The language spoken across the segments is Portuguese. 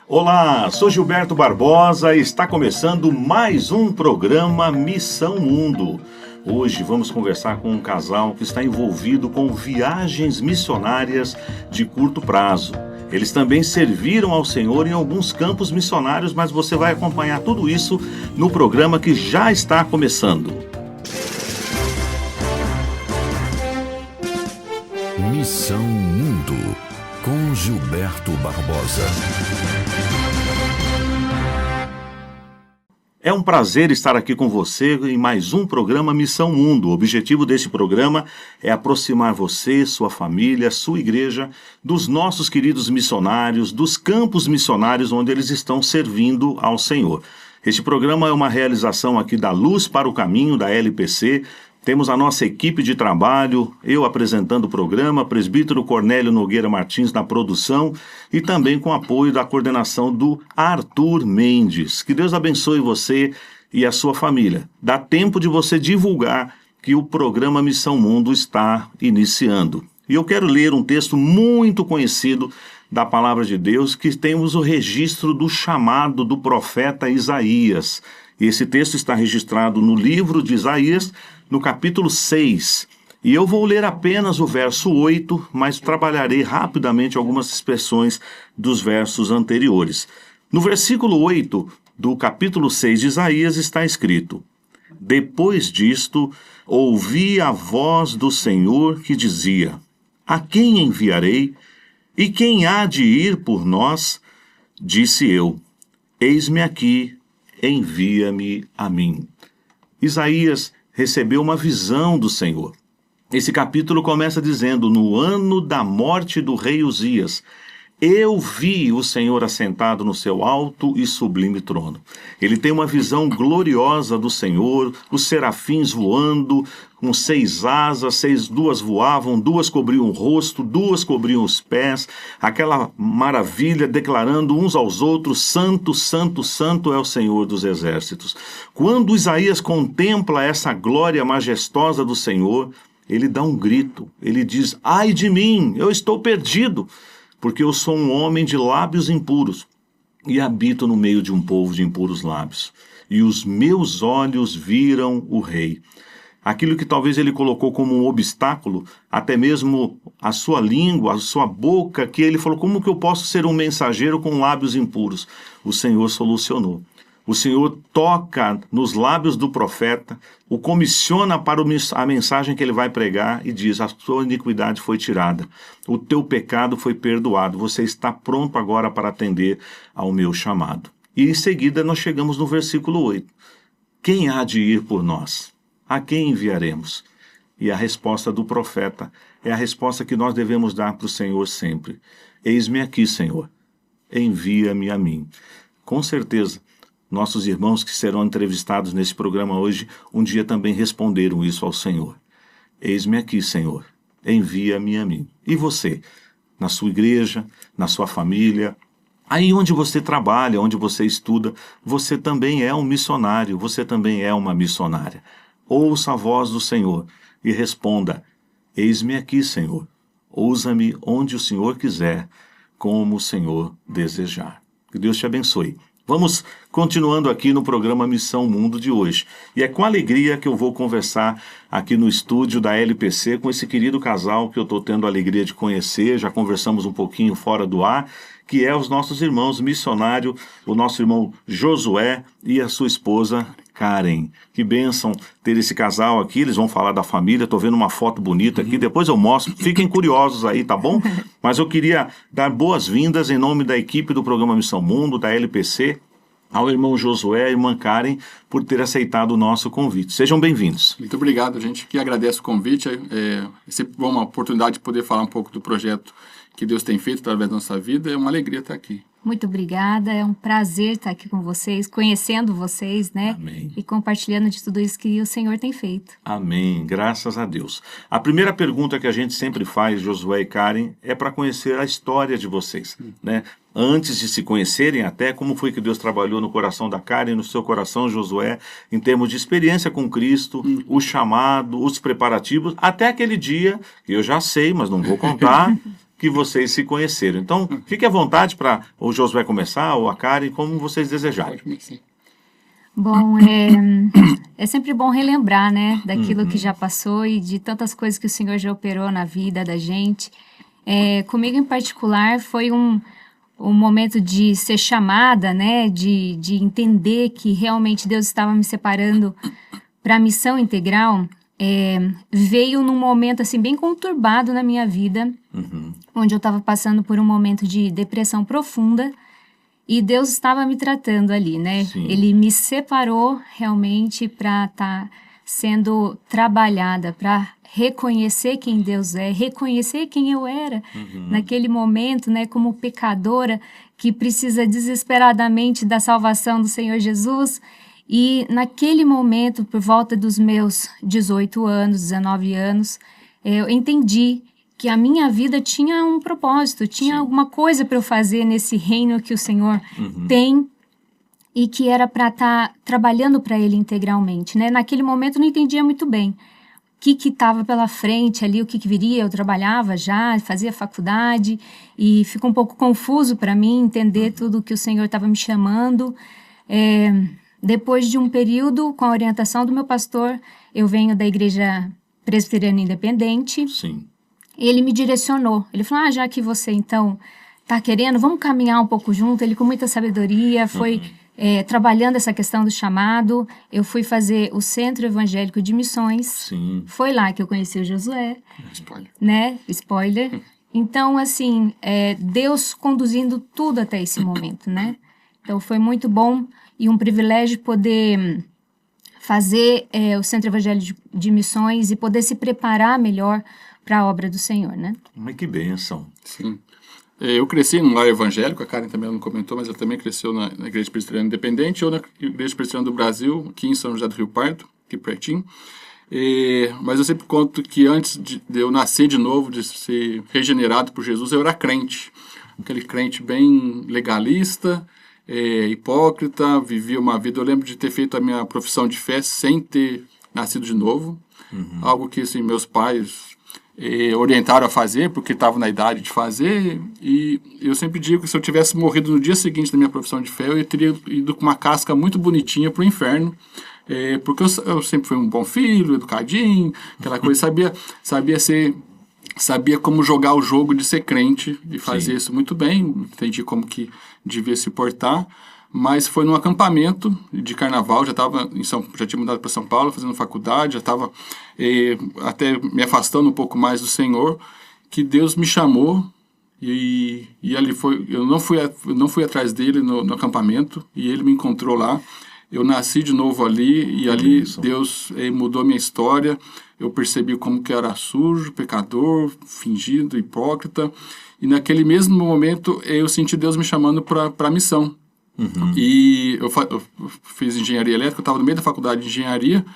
Olá, sou Gilberto Barbosa e está começando mais um programa Missão Mundo. Hoje vamos conversar com um casal que está envolvido com viagens missionárias de curto prazo. Eles também serviram ao Senhor em alguns campos missionários, mas você vai acompanhar tudo isso no programa que já está começando. Missão Mundo, com Gilberto Barbosa. É um prazer estar aqui com você em mais um programa Missão Mundo. O objetivo desse programa é aproximar você, sua família, sua igreja, dos nossos queridos missionários, dos campos missionários onde eles estão servindo ao Senhor. Este programa é uma realização aqui da Luz para o Caminho, da LPC. Temos a nossa equipe de trabalho, eu apresentando o programa, presbítero Cornélio Nogueira Martins na produção e também com apoio da coordenação do Arthur Mendes. Que Deus abençoe você e a sua família. Dá tempo de você divulgar que o programa Missão Mundo está iniciando. E eu quero ler um texto muito conhecido da Palavra de Deus, que temos o registro do chamado do profeta Isaías. Esse texto está registrado no livro de Isaías, no capítulo 6. E eu vou ler apenas o verso 8, mas trabalharei rapidamente algumas expressões dos versos anteriores. No versículo 8 do capítulo 6 de Isaías está escrito: Depois disto, ouvi a voz do Senhor que dizia: A quem enviarei? E quem há de ir por nós? Disse eu: Eis-me aqui, envia-me a mim. Isaías recebeu uma visão do Senhor. Esse capítulo começa dizendo: No ano da morte do rei Uzias, eu vi o Senhor assentado no seu alto e sublime trono. Ele tem uma visão gloriosa do Senhor, os serafins voando, com 6 asas, 2 voavam, 2 cobriam o rosto, 2 cobriam os pés, aquela maravilha declarando uns aos outros: Santo, Santo, Santo é o Senhor dos exércitos. Quando Isaías contempla essa glória majestosa do Senhor, ele dá um grito, ele diz: Ai de mim, eu estou perdido, porque eu sou um homem de lábios impuros e habito no meio de um povo de impuros lábios. E os meus olhos viram o Rei. Aquilo que talvez ele colocou como um obstáculo, até mesmo a sua língua, a sua boca, que ele falou: como que eu posso ser um mensageiro com lábios impuros? O Senhor solucionou. O Senhor toca nos lábios do profeta, o comissiona para a mensagem que ele vai pregar e diz: a sua iniquidade foi tirada, o teu pecado foi perdoado, você está pronto agora para atender ao meu chamado. E em seguida nós chegamos no versículo 8. Quem há de ir por nós? A quem enviaremos? E a resposta do profeta é a resposta que nós devemos dar para o Senhor sempre: Eis-me aqui, Senhor, envia-me a mim. Com certeza, nossos irmãos que serão entrevistados nesse programa hoje, um dia também responderam isso ao Senhor: Eis-me aqui, Senhor, envia-me a mim. E você, na sua igreja, na sua família, aí onde você trabalha, onde você estuda, você também é um missionário, você também é uma missionária. Ouça a voz do Senhor e responda: Eis-me aqui, Senhor, usa-me onde o Senhor quiser, como o Senhor desejar. Que Deus te abençoe. Vamos continuando aqui no programa Missão Mundo de hoje. E é com alegria que eu vou conversar aqui no estúdio da LPC com esse querido casal que eu estou tendo a alegria de conhecer. Já conversamos um pouquinho fora do ar, que é os nossos irmãos missionários, o nosso irmão Josué e a sua esposa Karen. Que bênção ter esse casal aqui. Eles vão falar da família. Estou vendo uma foto bonita aqui, depois eu mostro. Fiquem curiosos aí, tá bom? Mas eu queria dar boas-vindas em nome da equipe do programa Missão Mundo, da LPC, ao irmão Josué e à irmã Karen, por ter aceitado o nosso convite. Sejam bem-vindos. Muito obrigado, gente, que agradece o convite. É sempre uma oportunidade de poder falar um pouco do projeto que Deus tem feito através da nossa vida. É uma alegria estar aqui. Muito obrigada, é um prazer estar aqui com vocês, conhecendo vocês, né? Amém. E compartilhando de tudo isso que o Senhor tem feito. Amém, graças a Deus. A primeira pergunta que a gente sempre faz, Josué e Karen, é para conhecer a história de vocês, né? Antes de se conhecerem até, como foi que Deus trabalhou no coração da Karen e no seu coração, Josué, em termos de experiência com Cristo, o chamado, os preparativos, até aquele dia, que eu já sei, mas não vou contar, que vocês se conheceram. Então, fique à vontade para o Josué começar, ou a Karen, como vocês desejarem. Bom, é sempre bom relembrar, né, daquilo que já passou e de tantas coisas que o Senhor já operou na vida da gente. Comigo, em particular, foi um momento de ser chamada, né, de entender que realmente Deus estava me separando para a missão integral. Veio num momento, assim, bem conturbado na minha vida, onde eu estava passando por um momento de depressão profunda. E Deus estava me tratando ali, né? Sim. Ele me separou realmente para estar sendo trabalhada, para reconhecer quem Deus é, reconhecer quem eu era naquele momento, né? Como pecadora que precisa desesperadamente da salvação do Senhor Jesus. E naquele momento, por volta dos meus 18 anos, 19 anos, eu entendi que a minha vida tinha um propósito, tinha alguma coisa para eu fazer nesse reino que o Senhor tem e que era para estar trabalhando para Ele integralmente, né? Naquele momento eu não entendia muito bem o que estava pela frente ali, o que viria. Eu trabalhava já, fazia faculdade e ficou um pouco confuso para mim entender tudo o que o Senhor estava me chamando. Depois de um período, com a orientação do meu pastor, eu venho da Igreja Presbiteriana Independente. Sim. Ele me direcionou. Ele falou, já que você, então, está querendo, vamos caminhar um pouco junto. Ele, com muita sabedoria, foi trabalhando essa questão do chamado. Eu fui fazer o Centro Evangélico de Missões. Sim. Foi lá que eu conheci o Josué. Spoiler. Né? Spoiler. Então, assim, Deus conduzindo tudo até esse momento, né? Então, foi muito bom e um privilégio poder fazer o Centro Evangélico de Missões e poder se preparar melhor para a obra do Senhor, né? Mas que bênção. Sim. Eu cresci num lar evangélico, a Karen também não comentou, mas ela também cresceu na Igreja Presbiteriana Independente ou na Igreja Presbiteriana do Brasil, aqui em São José do Rio Pardo, aqui pertinho. Mas eu sempre conto que antes de eu nascer de novo, de ser regenerado por Jesus, eu era crente. Aquele crente bem legalista, hipócrita, vivia uma vida... Eu lembro de ter feito a minha profissão de fé sem ter nascido de novo. Algo que, assim, meus pais... orientaram a fazer, porque estavam na idade de fazer, e eu sempre digo que se eu tivesse morrido no dia seguinte da minha profissão de fé, eu teria ido com uma casca muito bonitinha para o inferno, porque eu sempre fui um bom filho, educadinho, aquela coisa, sabia como jogar o jogo de ser crente, e fazer isso muito bem, entendi como que devia se portar. Mas foi num acampamento de carnaval, já tinha mudado para São Paulo, fazendo faculdade, já estava até me afastando um pouco mais do Senhor, que Deus me chamou e ali foi. Eu não fui atrás dele no acampamento e ele me encontrou lá. Eu nasci de novo ali e ali Deus mudou a minha história. Eu percebi como que eu era sujo, pecador, fingido, hipócrita. E naquele mesmo momento eu senti Deus me chamando para a missão. E eu fiz engenharia elétrica, eu estava no meio da faculdade de engenharia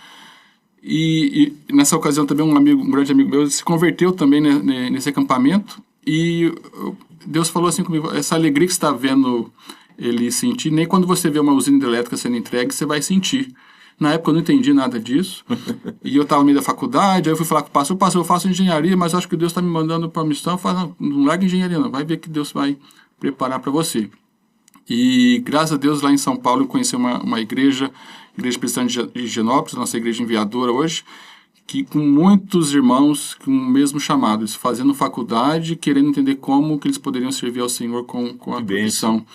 e nessa ocasião também um grande amigo meu se converteu também nesse acampamento e Deus falou assim comigo, essa alegria que você está vendo ele sentir, nem quando você vê uma usina hidrelétrica sendo entregue, você vai sentir. Na época eu não entendi nada disso e eu estava no meio da faculdade, aí eu fui falar com o pastor, eu faço engenharia, mas acho que Deus está me mandando para a missão. Eu falei, não larga engenharia não, vai ver que Deus vai preparar para você. E, graças a Deus, lá em São Paulo, eu conheci uma igreja presbiteriana de Higienópolis, nossa igreja enviadora hoje, que com muitos irmãos com o mesmo chamado, eles fazendo faculdade, querendo entender como que eles poderiam servir ao Senhor com a missão.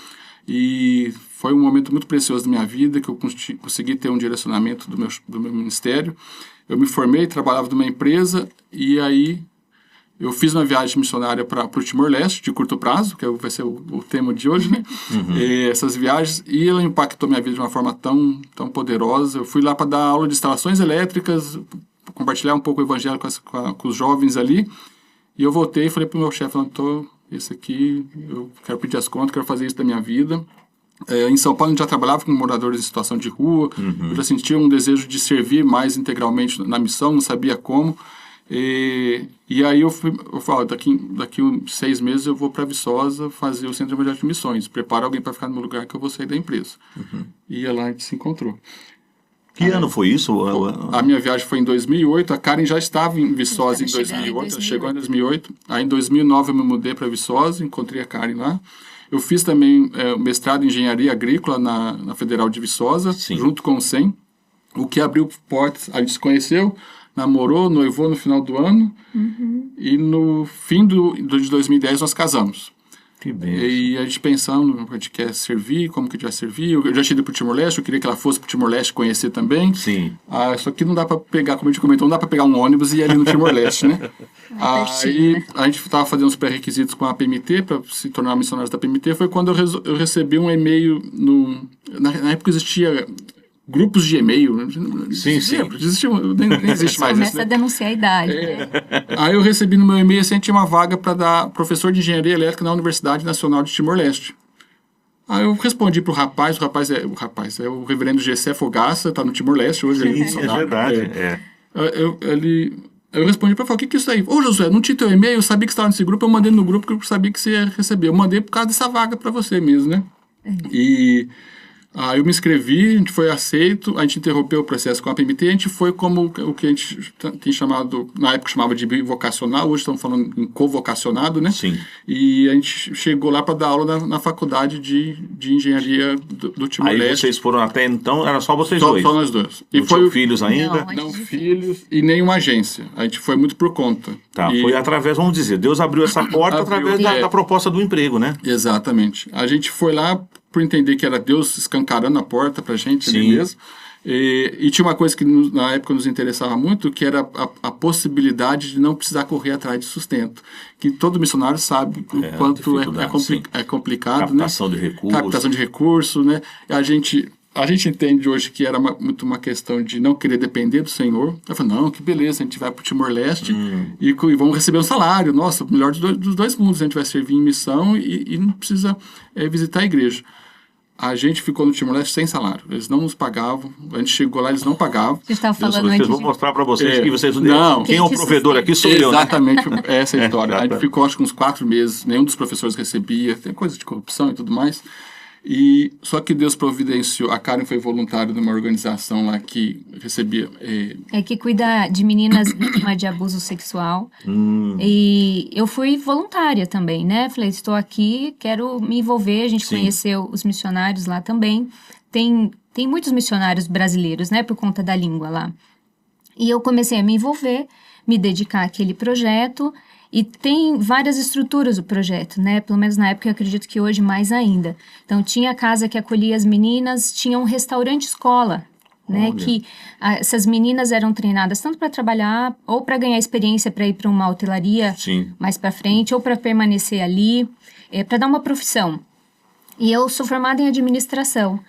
E foi um momento muito precioso da minha vida, que eu consegui ter um direcionamento do meu ministério. Eu me formei, trabalhava numa empresa, e aí... Eu fiz uma viagem missionária para o Timor-Leste, de curto prazo, que vai ser o tema de hoje, né? Essas viagens, e ela impactou minha vida de uma forma tão poderosa. Eu fui lá para dar aula de instalações elétricas, compartilhar um pouco o evangelho com os jovens ali. E eu voltei e falei para o meu chefe, esse aqui, eu quero pedir as contas, quero fazer isso da minha vida. Em São Paulo, a gente já trabalhava com moradores em situação de rua. Eu já sentia um desejo de servir mais integralmente na missão, não sabia como. E aí eu falo, daqui uns 6 meses eu vou para Viçosa fazer o Centro Evangélico de Missões. Prepara alguém para ficar no meu lugar que eu vou sair da empresa. E lá a gente se encontrou. Que ano foi isso? A minha viagem foi em 2008, a Karen já estava em Viçosa em Já estava chegando em 2008, ela chegou em 2008. Aí em 2009 eu me mudei para Viçosa, encontrei a Karen lá. Eu fiz também o mestrado em Engenharia Agrícola na Federal de Viçosa, Sim. junto com o SEM, o que abriu portas. A gente se conheceu, namorou, noivou no final do ano, e no fim de 2010 nós casamos. Que bem. E a gente pensando no que a gente quer servir, como que a gente vai servir. Eu já tinha ido para o Timor-Leste, eu queria que ela fosse para o Timor-Leste conhecer também. Sim. Só que não dá para pegar, como a gente comentou, não dá para pegar um ônibus e ir ali no Timor-Leste, né? Aí a gente estava fazendo os pré-requisitos com a PMT para se tornar missionários da PMT. Foi quando eu recebi um e-mail, na época existia grupos de e-mail. Sim. Nem existe mais isso, Começa né? a denunciar a idade. Aí eu recebi no meu e-mail assim, tinha uma vaga para dar professor de engenharia elétrica na Universidade Nacional de Timor-Leste. Aí eu respondi pro rapaz, é o reverendo Gessé Fogaça, tá no Timor-Leste hoje. Sim, é verdade. Eu respondi para ele, o que é isso aí? Ô Josué, não tinha teu e-mail, eu sabia que você estava nesse grupo, eu mandei no grupo porque eu sabia que você ia receber. Eu mandei por causa dessa vaga para você mesmo, né? E aí eu me inscrevi, a gente foi aceito, a gente interrompeu o processo com a PMT, a gente foi como o que a gente tem chamado, na época chamava de bivocacional, hoje estamos falando em covocacionado, né? Sim. E a gente chegou lá para dar aula na faculdade de engenharia do Timor-Leste. Aí vocês foram até então, era só vocês Só dois? nós dois. E Não tinham filhos ainda? Não, não antes de filhos e nenhuma agência. A gente foi muito por conta. Tá, E- foi através, vamos dizer, Deus abriu essa porta Abriu, através da proposta do emprego, né? Exatamente. A gente foi lá por entender que era Deus escancarando a porta pra gente ali Sim. mesmo. E tinha uma coisa que na época nos interessava muito, que era a possibilidade de não precisar correr atrás de sustento. Que todo missionário sabe o quanto dificuldade, sim. é complicado, Captação né? de recursos. Captação de recursos, né? A gente entende hoje que era muito uma questão de não querer depender do Senhor. Eu falei, não, que beleza, a gente vai para o Timor-Leste e vamos receber um salário. Nossa, o melhor dos dois mundos. A gente vai servir em missão e não precisa visitar a igreja. A gente ficou no Timor-Leste sem salário. Eles não nos pagavam. A gente chegou lá, eles não pagavam. Você estava falando Vocês antes vão de... mostrar para vocês que vocês Não. quem é o Quem te provedor sustenta. aqui sou eu, né? Exatamente essa é a história. A gente exatamente. ficou, acho que uns 4 meses. Nenhum dos professores recebia. Tem coisa de corrupção e tudo mais. Só que Deus providenciou. A Karen foi voluntária numa organização lá que recebia... que cuida de meninas vítimas de abuso sexual. E eu fui voluntária também, né? Falei, estou aqui, quero me envolver. A gente Sim. conheceu os missionários lá também. Tem muitos missionários brasileiros, né? Por conta da língua lá. E eu comecei a me envolver, me dedicar àquele projeto. E tem várias estruturas o projeto, né? Pelo menos na época, eu acredito que hoje mais ainda. Então, tinha a casa que acolhia as meninas, tinha um restaurante-escola, né? Olha. Que essas meninas eram treinadas tanto para trabalhar, ou para ganhar experiência para ir para uma hotelaria Sim. mais para frente, ou para permanecer ali, para dar uma profissão. E eu sou formada em administração.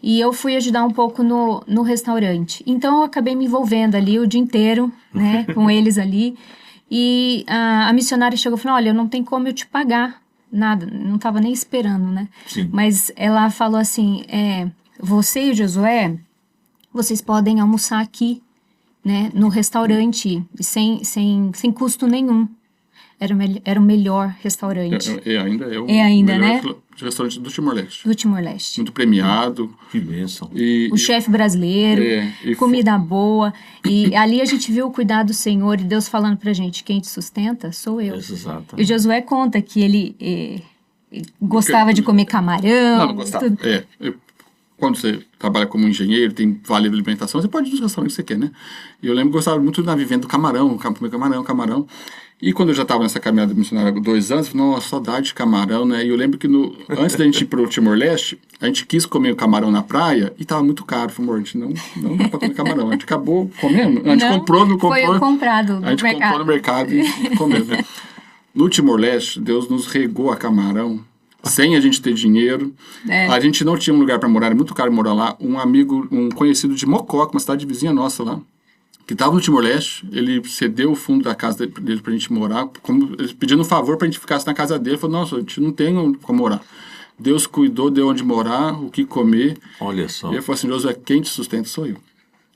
E eu fui ajudar um pouco no restaurante. Então, eu acabei me envolvendo ali o dia inteiro, né? Com eles ali. E a missionária chegou e falou, olha, não tem como eu te pagar nada. Não estava nem esperando, né? Sim. Mas ela falou assim, você e o Josué, vocês podem almoçar aqui, né? No restaurante, sem custo nenhum. Era o melhor restaurante ainda é o ainda, melhor né? restaurante do Timor-Leste. do Timor-Leste. Muito premiado. Que bênção. O chefe brasileiro, comida boa. E ali a gente viu o cuidado do Senhor e Deus falando pra gente, quem te sustenta sou eu. Exato. E o Josué conta que ele gostava de comer camarão. Não gostava. tudo. Quando você trabalha como engenheiro, tem vale de alimentação, você pode ir nos restaurantes que você quer, né? E eu lembro que gostava muito da vivenda do camarão, comer camarão. E quando eu já estava nessa caminhada missionária há 2 anos, eu falei, nossa, saudade de camarão, né? E eu lembro que antes da gente ir para o Timor-Leste, a gente quis comer o camarão na praia e estava muito caro. Falei, amor, a gente não dá para comer camarão. A gente acabou comendo. A gente comprou. Foi comprado no A gente mercado. comprou no mercado e comeu. Né? No Timor-Leste, Deus nos regou a camarão. Sem a gente ter dinheiro. A gente não tinha um lugar para morar, era muito caro morar lá. Um conhecido de Mococa, uma cidade vizinha nossa lá, que estava no Timor-Leste, ele cedeu o fundo da casa dele para a gente morar, pedindo um favor para a gente ficasse na casa dele. Falou, nossa, a gente não tem onde morar. Deus cuidou de onde morar, o que comer. Olha só. E ele falou assim, Josué, quem te sustenta sou eu.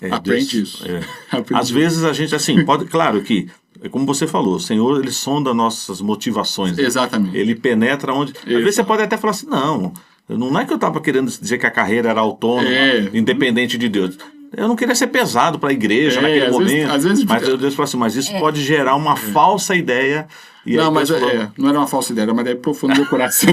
Aprende Deus, isso. Aprende. Às vezes a gente, assim, claro que, como você falou, o Senhor, ele sonda nossas motivações. Né? Exatamente. Ele penetra onde... Às vezes você pode até falar assim, não é que eu estava querendo dizer que a carreira era autônoma, independente de Deus. Eu não queria ser pesado para a igreja naquele às momento. às vezes mas Deus falou assim, mas isso pode gerar uma falsa ideia. E não, aí mas Deus falou, não era uma falsa ideia, era uma ideia profunda do meu coração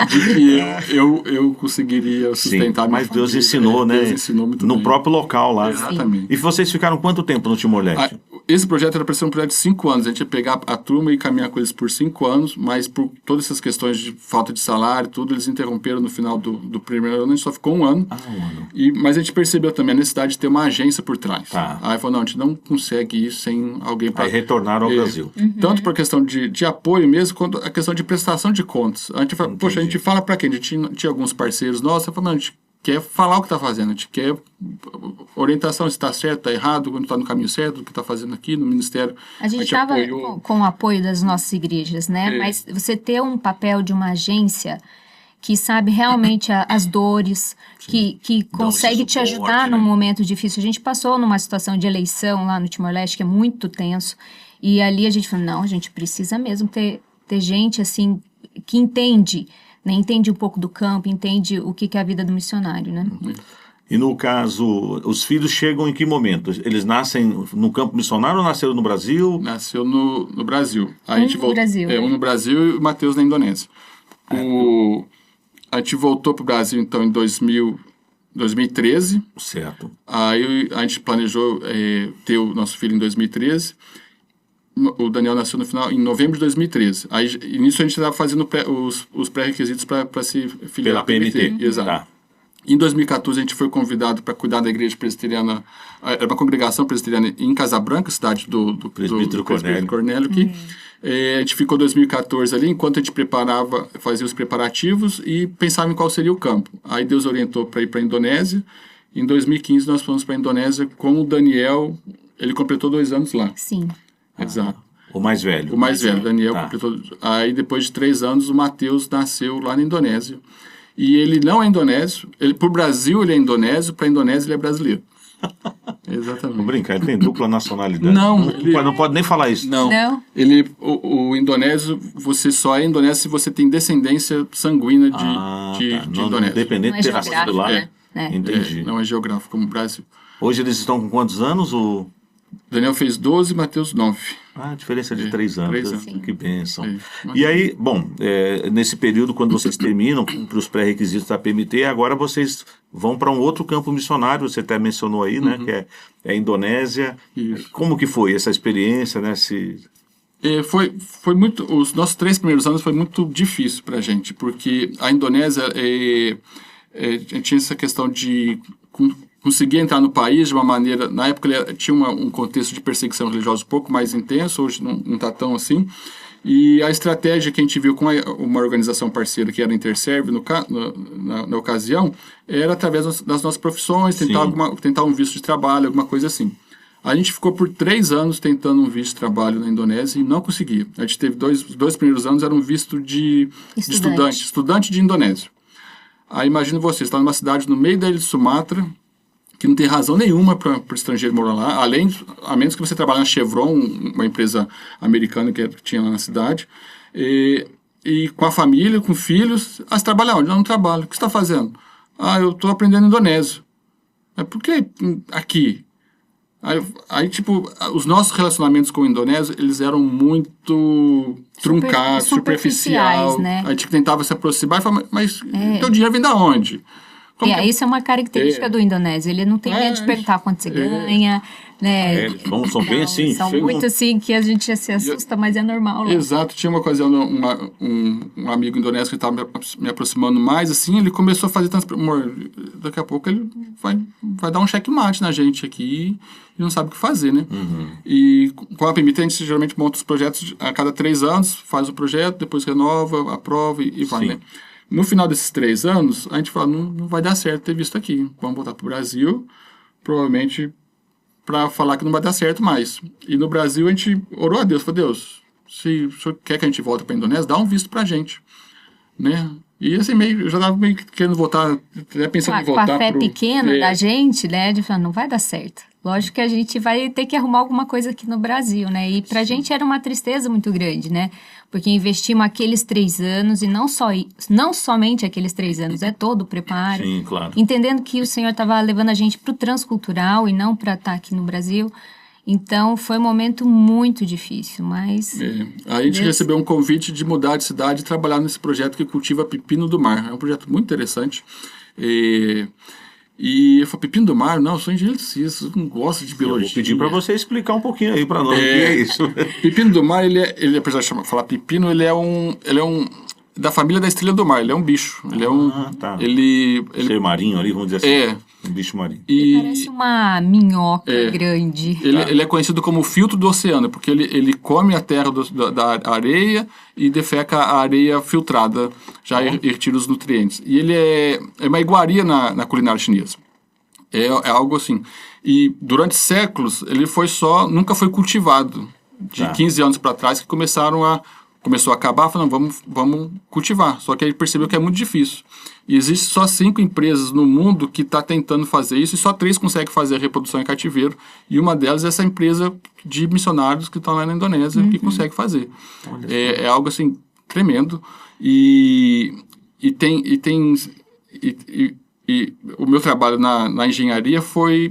de que eu conseguiria sustentar sim, minha mas Deus família. ensinou, né? Deus ensinou muito no bem. próprio local lá. Exatamente. E vocês ficaram quanto tempo no Timor-Leste? Esse projeto era para ser um projeto de 5 anos. A gente ia pegar a turma e caminhar com eles por 5 anos, mas por todas essas questões de falta de salário, tudo, eles interromperam no final do primeiro ano. A gente só ficou 1 ano. Um ano. Mas a gente percebeu também a necessidade de ter uma agência por trás. Tá. Aí falou, não, a gente não consegue isso sem alguém para... Aí retornaram ao Brasil. Tanto por questão de apoio mesmo, quanto a questão de prestação de contas. A gente fala, poxa, a gente fala para quem? A gente tinha alguns parceiros nossos, eu falo, não, a gente quer falar o que está fazendo, a gente quer orientação, se está certo, está errado, quando está no caminho certo, o que está fazendo aqui no Ministério. A gente estava com o apoio das nossas igrejas, né? Mas você ter um papel de uma agência que sabe realmente as dores, que consegue te ajudar num momento difícil. A gente passou numa situação de eleição lá no Timor-Leste, que é muito tenso, e ali a gente falou, não, a gente precisa mesmo ter gente assim que entende, né? Entende um pouco do campo, entende o que é a vida do missionário, né? E no caso, os filhos chegam em que momento? Eles nascem no campo missionário ou nasceram no Brasil? Nasceu no Brasil. A gente no Brasil. Um no Brasil e o Mateus na Indonésia. A gente voltou para o Brasil, então, em 2013. Certo. Aí a gente planejou ter o nosso filho em 2013. O Daniel nasceu em novembro de 2013. Aí, nisso a gente estava fazendo os pré-requisitos para se filiar à PMT. Exato. Tá. Em 2014 a gente foi convidado para cuidar da igreja presbiteriana, era uma congregação presbiteriana em Casabranca, cidade do presbítero Cornélio, que a gente ficou 2014 ali, enquanto a gente fazia os preparativos e pensava em qual seria o campo. Aí Deus orientou para ir para a Indonésia. Em 2015 nós fomos para a Indonésia com o Daniel, ele completou 2 anos lá. Sim. Exato. O mais velho. O mais velho, Daniel completou. Aí depois de 3 anos o Mateus nasceu lá na Indonésia. E ele não é indonésio, para o Brasil ele é indonésio, para a Indonésia ele é brasileiro. Exatamente. Vou brincar, ele tem dupla nacionalidade. Não, não pode nem falar isso. Não. O indonésio, você só é indonésio se você tem descendência sanguínea de indonésio. Independente de ter nascido lá. Né? Entendi. Não é geográfico como o Brasil. Hoje eles estão com quantos anos? Daniel fez 12, Mateus 9. Diferença de 3 anos. 3 anos. Que bênção. E aí, bom, nesse período, quando vocês terminam para os pré-requisitos da PMT, agora vocês vão para um outro campo missionário, você até mencionou aí, né? Que é a Indonésia. Isso. Como que foi essa experiência, né? Foi muito... Os nossos 3 primeiros anos foi muito difícil para a gente, porque a Indonésia tinha essa questão de... conseguia entrar no país de uma maneira... Na época ele tinha um contexto de perseguição religiosa um pouco mais intenso, hoje não está tão assim. E a estratégia que a gente viu com uma organização parceira, que era a Interserve, na ocasião, era através das nossas profissões, tentar um visto de trabalho, alguma coisa assim. A gente ficou por 3 anos tentando um visto de trabalho na Indonésia e não conseguia. A gente teve os 2 primeiros anos, era um visto de estudante de indonésio. Aí imagina você, está numa cidade no meio da ilha de Sumatra, que não tem razão nenhuma para o estrangeiro morar lá, a menos que você trabalhe na Chevron, uma empresa americana que tinha lá na cidade, e com a família, com filhos. Você trabalha onde? Não trabalho. O que você está fazendo? Eu estou aprendendo indonésio. Por que aqui? Aí, tipo, os nossos relacionamentos com o indonésio, eles eram muito truncados, superficiais, né? A gente tentava se aproximar e falava, mas teu dinheiro vem da onde? Isso é uma característica do indonésio. Ele não tem medo de perguntar quanto você ganha, né? São bem assim. São muito assim que a gente se assusta, mas é normal. Lá. Exato. Tinha uma ocasião, um amigo indonésio que estava me aproximando mais, assim, ele começou a fazer daqui a pouco ele vai dar um checkmate na gente aqui e não sabe o que fazer, né? E com a PMT, a gente geralmente monta os projetos a cada 3 anos, faz o projeto, depois renova, aprova e vai, né? No final desses 3 anos, a gente fala, não vai dar certo ter visto aqui. Vamos voltar para o Brasil, provavelmente para falar que não vai dar certo mais. E no Brasil, a gente orou a Deus, falou, Deus, se o senhor quer que a gente volte para a Indonésia, dá um visto para a gente. né? E assim, eu já estava meio querendo voltar, até pensando em voltar. Com a fé pequena da gente, né? De falar, não vai dar certo. Lógico que a gente vai ter que arrumar alguma coisa aqui no Brasil, né? E pra gente era uma tristeza muito grande, né? Porque investimos aqueles 3 anos e não somente aqueles 3 anos, é todo o preparo. Sim, claro. Entendendo que o Senhor estava levando a gente pro transcultural e não para estar aqui no Brasil. Então, foi um momento muito difícil, mas... Aí a gente recebeu um convite de mudar de cidade e trabalhar nesse projeto que cultiva pepino do mar. É um projeto muito interessante. E eu falei, pepino do mar? Não, eu sou engenheiro de ciências, eu não gosto de biologia. Eu vou pedir para você explicar um pouquinho aí para nós o que é isso. Pepino do mar, ele apesar de falar pepino, ele é um da família da estrela do mar. Ele é um bicho. Ele é um... Tá. Ele Ser marinho ali, vamos dizer assim. Um bicho marinho. E parece uma minhoca grande. ele é conhecido como o filtro do oceano, porque ele come a terra da areia e defeca a areia filtrada, já retira os nutrientes. E ele é uma iguaria na culinária chinesa. É algo assim. E durante séculos, nunca foi cultivado. De 15 anos para trás que começou a acabar, falando, vamos cultivar. Só que aí percebeu que é muito difícil. E existem só 5 empresas no mundo que está tentando fazer isso, e só 3 conseguem fazer a reprodução em cativeiro. E uma delas é essa empresa de missionários que estão lá na Indonésia, que consegue fazer. É algo assim, tremendo. E o meu trabalho na engenharia foi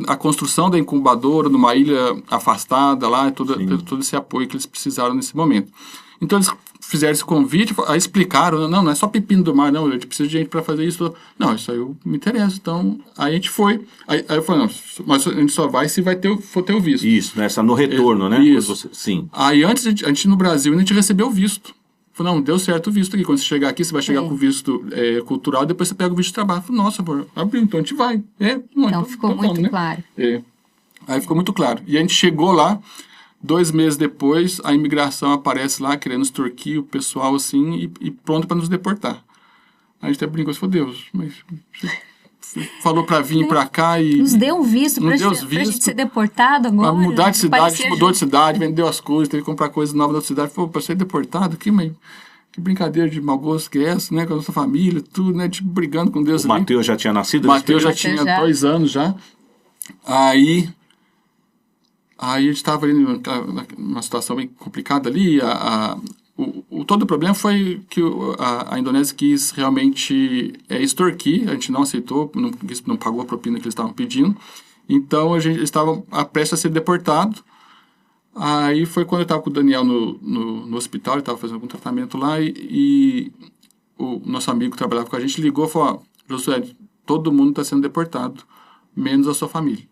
a construção da incubadora numa ilha afastada lá, todo esse apoio que eles precisaram nesse momento. Então eles fizeram esse convite, aí explicaram, não é só pepino do mar, não, a gente precisa de gente para fazer isso. Não, isso aí me interessa. Então, aí a gente foi. Aí eu falei, não, mas a gente só vai se for ter o visto. Isso, no retorno, né? Isso. Sim. Aí antes, a gente no Brasil, a gente recebeu o visto. Falei, não, deu certo o visto aqui. Quando você chegar aqui, você vai chegar com o visto cultural, e depois você pega o visto de trabalho. Falei, nossa, abriu, então a gente vai. Então ficou muito né? claro. Aí ficou muito claro. E a gente chegou lá, 2 meses depois, a imigração aparece lá, querendo extorquir o pessoal assim, e pronto para nos deportar. A gente até brincou, falou, Deus, mas você falou para vir para cá e... Nos deu um visto para gente ser deportado agora. Para mudar de cidade, a gente mudou de cidade, vendeu as coisas, teve que comprar coisas novas na cidade. Falou, para ser deportado aqui, mas... Que brincadeira de mau gosto que é essa, né? Com a nossa família, tudo, né? Tipo, brigando com Deus. O Mateus já tinha nascido? O Mateus já tinha 2 anos já. Aí a gente estava ali numa situação bem complicada ali. Todo o problema foi que a Indonésia quis realmente extorquir. A gente não aceitou, não pagou a propina que eles estavam pedindo. Então, a gente estava prestes a ser deportado. Aí foi quando eu estava com o Daniel no hospital, ele estava fazendo algum tratamento lá, e o nosso amigo que trabalhava com a gente ligou e falou, Josué, todo mundo está sendo deportado, menos a sua família.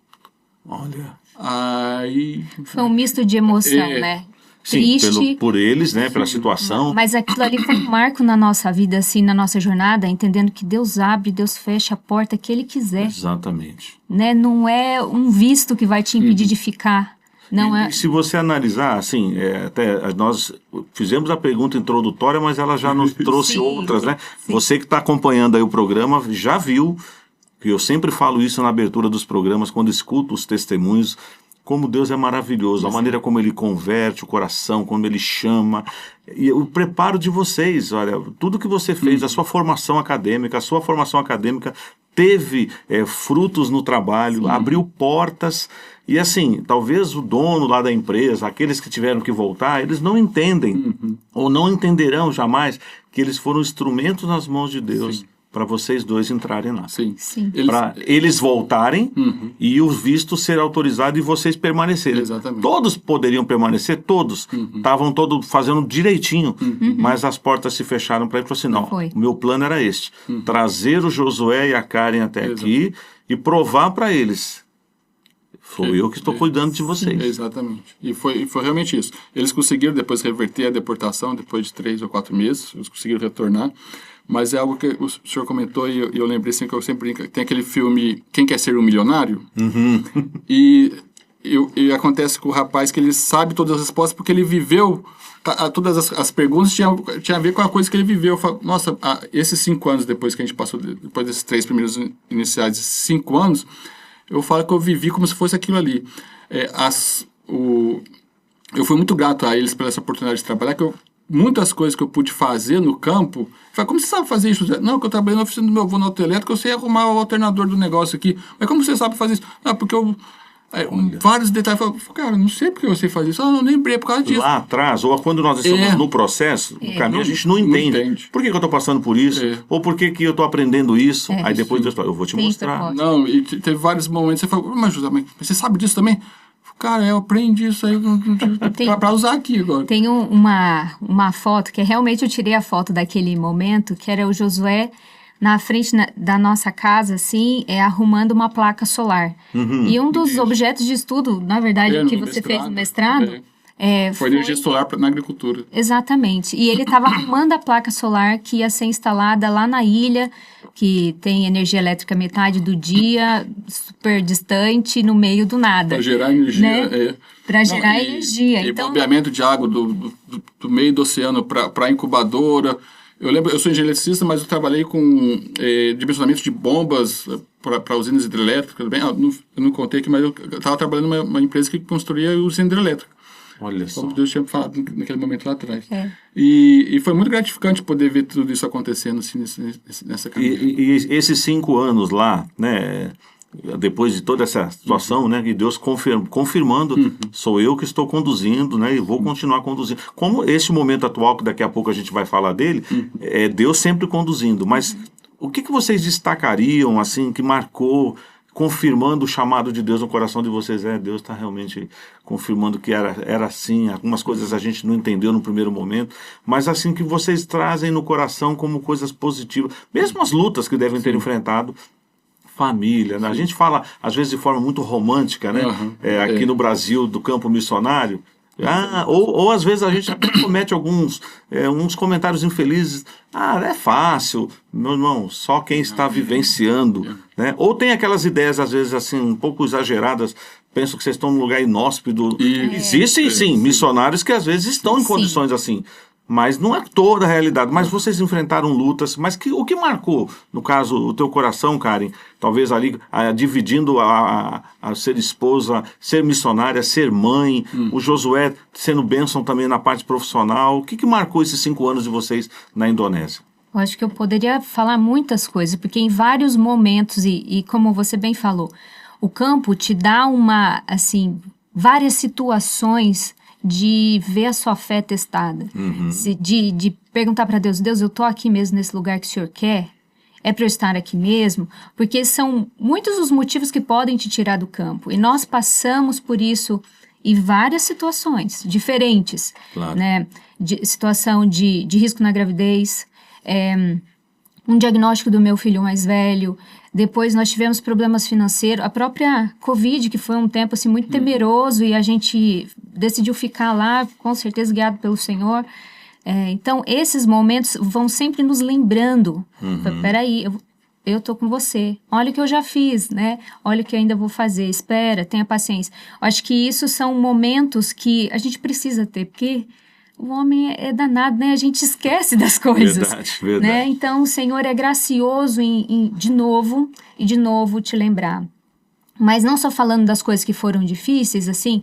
Olha. Aí... Foi um misto de emoção, né? Sim, Triste, por eles, né? Pela situação. Mas aquilo ali foi um marco na nossa vida, assim, na nossa jornada, entendendo que Deus abre, Deus fecha a porta que Ele quiser. Exatamente. Né? Não é um visto que vai te impedir de ficar. Não é... E se você analisar, assim, até nós fizemos a pergunta introdutória, mas ela já nos trouxe outras, né? Sim. Você que está acompanhando aí o programa já viu, que eu sempre falo isso na abertura dos programas, quando escuto os testemunhos, como Deus é maravilhoso, a maneira como Ele converte o coração, como Ele chama, e o preparo de vocês, olha, tudo que você fez, a sua formação acadêmica, teve frutos no trabalho, abriu portas. E assim, talvez o dono lá da empresa, aqueles que tiveram que voltar, eles não entendem, ou não entenderão jamais, que eles foram instrumentos nas mãos de Deus para vocês dois entrarem lá. Sim. Para eles voltarem e o visto ser autorizado e vocês permanecerem. Exatamente. Todos poderiam permanecer, todos. Estavam todos fazendo direitinho, mas as portas se fecharam para ele. Falou assim, não, o meu plano era este, trazer o Josué e a Karen até aqui e provar para eles. Foi eu que estou cuidando de vocês. Exatamente. E foi realmente isso. Eles conseguiram depois reverter a deportação, depois de 3 ou 4 meses, eles conseguiram retornar. Mas é algo que o senhor comentou e eu lembrei assim, que eu sempre brinco. Tem aquele filme Quem Quer Ser um Milionário? E acontece com o rapaz que ele sabe todas as respostas porque ele viveu... Todas as perguntas tinham a ver com a coisa que ele viveu. Eu falo, nossa, esses 5 anos depois que a gente passou, depois desses 3 primeiros iniciais, 5 anos... Eu falo que eu vivi como se fosse aquilo ali. Eu fui muito grato a eles por essa oportunidade de trabalhar, que muitas coisas que eu pude fazer no campo. Falei, como você sabe fazer isso, José? Não, que eu trabalhei na oficina do meu avô na autoelétrica, eu sei arrumar o alternador do negócio aqui. Mas como você sabe fazer isso? Ah, porque eu... vários detalhes. Eu falei, cara, não sei porque eu sei fazer isso. Ah, não lembrei por causa disso. Lá atrás, ou quando nós estamos no processo, no caminho, a gente não entende. Por que eu estou passando por isso? Ou por que eu estou aprendendo isso? Aí depois Deus fala, eu vou te mostrar. Não, e teve vários momentos que você falou, mas José, mas você sabe disso também? Cara, eu aprendi isso aí para usar aqui agora. Tem uma foto, que realmente eu tirei a foto daquele momento, que era o Josué na frente da nossa casa, assim, arrumando uma placa solar. E um dos objetos de estudo, na verdade, que você fez no mestrado... foi energia solar na agricultura. Exatamente. E ele estava arrumando a placa solar que ia ser instalada lá na ilha, que tem energia elétrica metade do dia, super distante, no meio do nada. Para gerar energia. Né? Para gerar energia. E então, bombeamento de água do meio do oceano para a incubadora. Eu lembro, eu sou engenheiro eletricista, mas eu trabalhei com dimensionamento de bombas para usinas hidrelétricas. Eu não contei aqui, mas eu estava trabalhando numa empresa que construía usina hidrelétrica. Olha só. Como Deus tinha falado naquele momento lá atrás. E foi muito gratificante poder ver tudo isso acontecendo assim, nessa caminhada. E esses 5 anos lá, né, depois de toda essa situação, né, que Deus confirmando, sou eu que estou conduzindo, né, e vou continuar conduzindo. Como esse momento atual, que daqui a pouco a gente vai falar dele, é Deus sempre conduzindo. Mas o que vocês destacariam, assim, que marcou, confirmando o chamado de Deus no coração de vocês? Deus está realmente confirmando que era assim. Algumas coisas a gente não entendeu no primeiro momento, mas assim, que vocês trazem no coração como coisas positivas, mesmo as lutas que devem ter enfrentado. Família, né? A gente fala às vezes de forma muito romântica, né? Aqui no Brasil, do campo missionário. Ou às vezes a gente até comete uns comentários infelizes. É fácil, meu irmão, só quem está vivenciando, né? Ou tem aquelas ideias às vezes assim um pouco exageradas. Penso que vocês estão num lugar inóspito. Existem sim missionários que às vezes estão em condições assim, mas não é toda a realidade. Mas vocês enfrentaram lutas. Mas o que marcou, no caso, o teu coração, Karen? Talvez ali, dividindo a ser esposa, ser missionária, ser mãe, o Josué sendo bênção também na parte profissional. O que marcou esses 5 anos de vocês na Indonésia? Eu acho que eu poderia falar muitas coisas, porque em vários momentos, e como você bem falou, o campo te dá várias situações de ver a sua fé testada, de perguntar para Deus, eu estou aqui mesmo nesse lugar que o Senhor quer? É para eu estar aqui mesmo? Porque são muitos os motivos que podem te tirar do campo, e nós passamos por isso em várias situações diferentes, claro. Né? Situação de risco na gravidez, um diagnóstico do meu filho mais velho. Depois nós tivemos problemas financeiros, a própria Covid, que foi um tempo assim, muito temeroso, e a gente decidiu ficar lá, com certeza guiado pelo Senhor. Então, esses momentos vão sempre nos lembrando. Peraí, eu tô com você. Olha o que eu já fiz, né? Olha o que eu ainda vou fazer. Espera, tenha paciência. Eu acho que isso são momentos que a gente precisa ter, porque o homem é danado, né? A gente esquece das coisas. Verdade. Né? Então, o Senhor é gracioso em de novo te lembrar. Mas não só falando das coisas que foram difíceis, assim,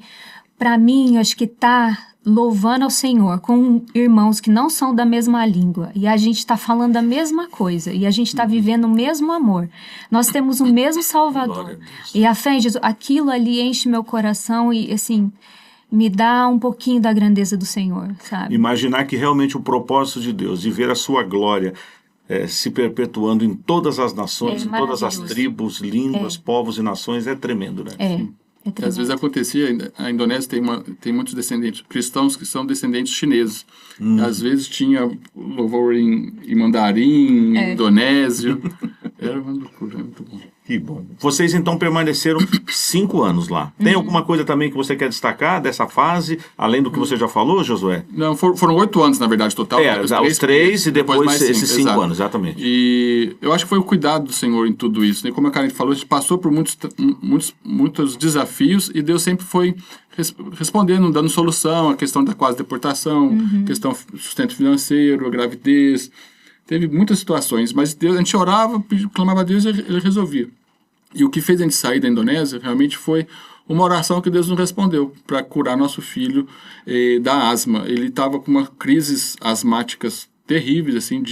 para mim, acho que tá louvando ao Senhor com irmãos que não são da mesma língua, e a gente está falando a mesma coisa, e a gente está vivendo o mesmo amor. Nós temos o mesmo Salvador. E a fé em Jesus, aquilo ali enche meu coração e, assim, me dá um pouquinho da grandeza do Senhor, sabe? Imaginar que realmente o propósito de Deus, de ver a sua glória se perpetuando em todas as nações, em todas as tribos, línguas, povos e nações, é tremendo, né? Às vezes acontecia, a Indonésia tem muitos descendentes cristãos que são descendentes chineses. Às vezes tinha louvor em mandarim, em indonésio. Era uma loucura, muito bom. Que bom. Vocês então permaneceram 5 anos lá. Tem alguma coisa também que você quer destacar dessa fase, além do que você já falou, Josué? Não, foram 8 anos, na verdade, total. Os 3 e depois mais esses 5 exato. anos, exatamente. E eu acho que foi o cuidado do Senhor em tudo isso. Né? Como a Karen falou, a gente passou por muitos desafios, e Deus sempre foi respondendo, dando solução, a questão da quase deportação, questão do sustento financeiro, a gravidez. Teve muitas situações, mas Deus, a gente orava, clamava a Deus e Ele resolvia. E o que fez a gente sair da Indonésia realmente foi uma oração que Deus não respondeu para curar nosso filho da asma. Ele estava com uma crises asmáticas terríveis, assim,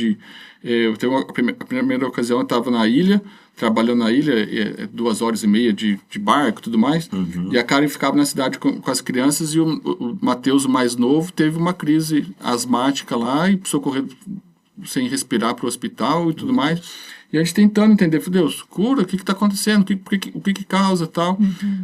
eu tenho a primeira ocasião eu estava na ilha, trabalhando na ilha, 2h30 de barco e tudo mais, e a Karen ficava na cidade com as crianças, e o Mateus, o mais novo, teve uma crise asmática lá e precisou correr sem respirar para o hospital e tudo mais. E a gente tentando entender, Deus, cura, o que está acontecendo, o que causa tal.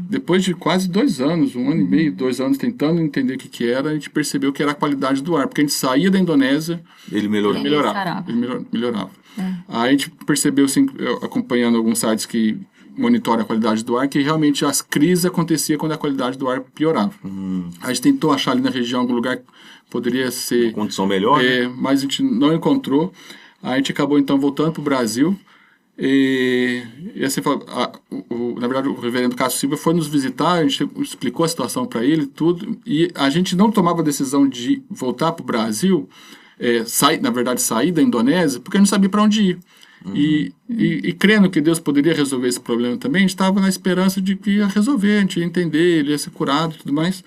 Depois de quase 2 anos, 1 ano e meio, 2 anos, tentando entender o que era, a gente percebeu que era a qualidade do ar, porque a gente saía da Indonésia, Ele melhorava. Ele melhorava. Aí a gente percebeu, assim, acompanhando alguns sites que monitoram a qualidade do ar, que realmente as crises aconteciam quando a qualidade do ar piorava. A gente tentou achar ali na região algum lugar que poderia ser... Uma condição melhor, né? Mas a gente não encontrou. A gente acabou, então, voltando para o Brasil. E assim, na verdade, o reverendo Cássio Silva foi nos visitar, a gente explicou a situação para ele, tudo. E a gente não tomava a decisão de voltar para o Brasil, sair da Indonésia, porque a gente não sabia para onde ir. E crendo que Deus poderia resolver esse problema também, a gente estava na esperança de que ia resolver, a gente ia entender, ele ia ser curado e tudo mais.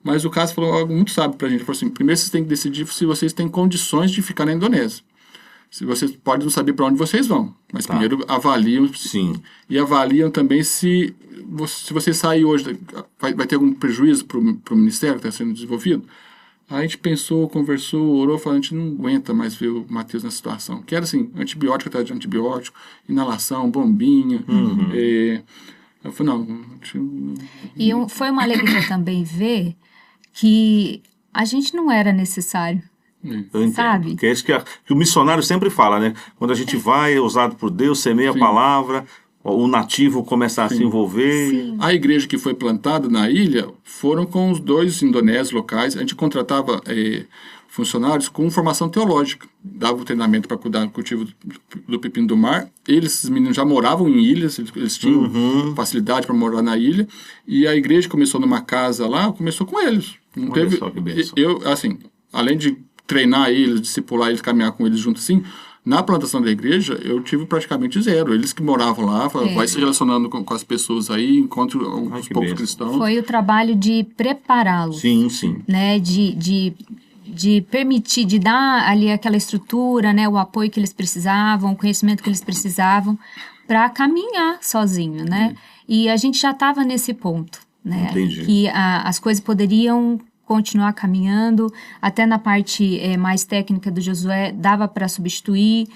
Mas o Cássio falou algo muito sábio para a gente. Ele falou assim, primeiro vocês têm que decidir se vocês têm condições de ficar na Indonésia. Se vocês podem não saber para onde vocês vão, mas primeiro avaliam. Sim. E avaliam também se você sair hoje, vai ter algum prejuízo para o ministério que está sendo desenvolvido. Aí a gente pensou, conversou, orou, falou, a gente não aguenta mais ver o Mateus nessa situação. Que era assim, antibiótico atrás de antibiótico, inalação, bombinha. Eu falei, não. E foi uma alegria também ver que a gente não era necessário. Eu entendo, sabe? que é isso que o missionário sempre fala, né? Quando a gente vai, é usado por Deus, semeia a palavra, o nativo começa a se envolver. Sim. A igreja que foi plantada na ilha foram com os 2 indonésios locais. A gente contratava funcionários com formação teológica. Dava o treinamento para cuidar do cultivo do pepino do mar. Esses meninos já moravam em ilhas, eles tinham facilidade para morar na ilha. E a igreja começou numa casa lá, começou com eles. Não Olha teve, só que bênção. assim, além de treinar eles, discipular eles, caminhar com eles junto assim, na plantação da igreja, eu tive praticamente 0. Eles que moravam lá, vai se relacionando com as pessoas aí, encontra os povos cristãos. Foi o trabalho de prepará-los. Sim, sim. Né, de permitir, de dar ali aquela estrutura, né, o apoio que eles precisavam, o conhecimento que eles precisavam para caminhar sozinho, né? E a gente já estava nesse ponto, né? Entendi. Que as coisas poderiam continuar caminhando, até na parte mais técnica do Josué dava para substituir,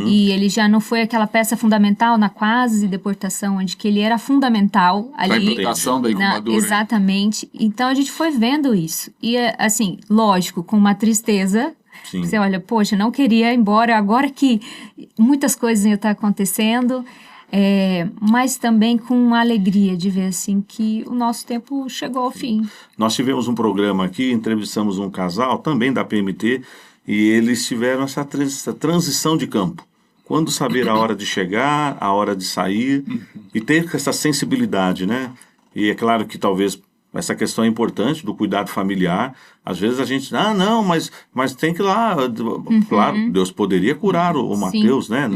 e ele já não foi aquela peça fundamental na quase deportação, onde que ele era fundamental ali. A implantação da incubadora. Exatamente. Então a gente foi vendo isso. E assim, lógico, com uma tristeza. Sim. Você olha, poxa, não queria ir embora, agora que muitas coisas iam estar acontecendo. Mas também com uma alegria de ver assim que o nosso tempo chegou ao fim. Nós tivemos um programa aqui, entrevistamos um casal, também da PMT, e eles tiveram essa transição de campo. Quando saber a hora de chegar, a hora de sair, e ter essa sensibilidade, né? E é claro que talvez essa questão é importante do cuidado familiar. Às vezes a gente, não, mas tem que ir lá. Claro, Deus poderia curar o Mateus, né?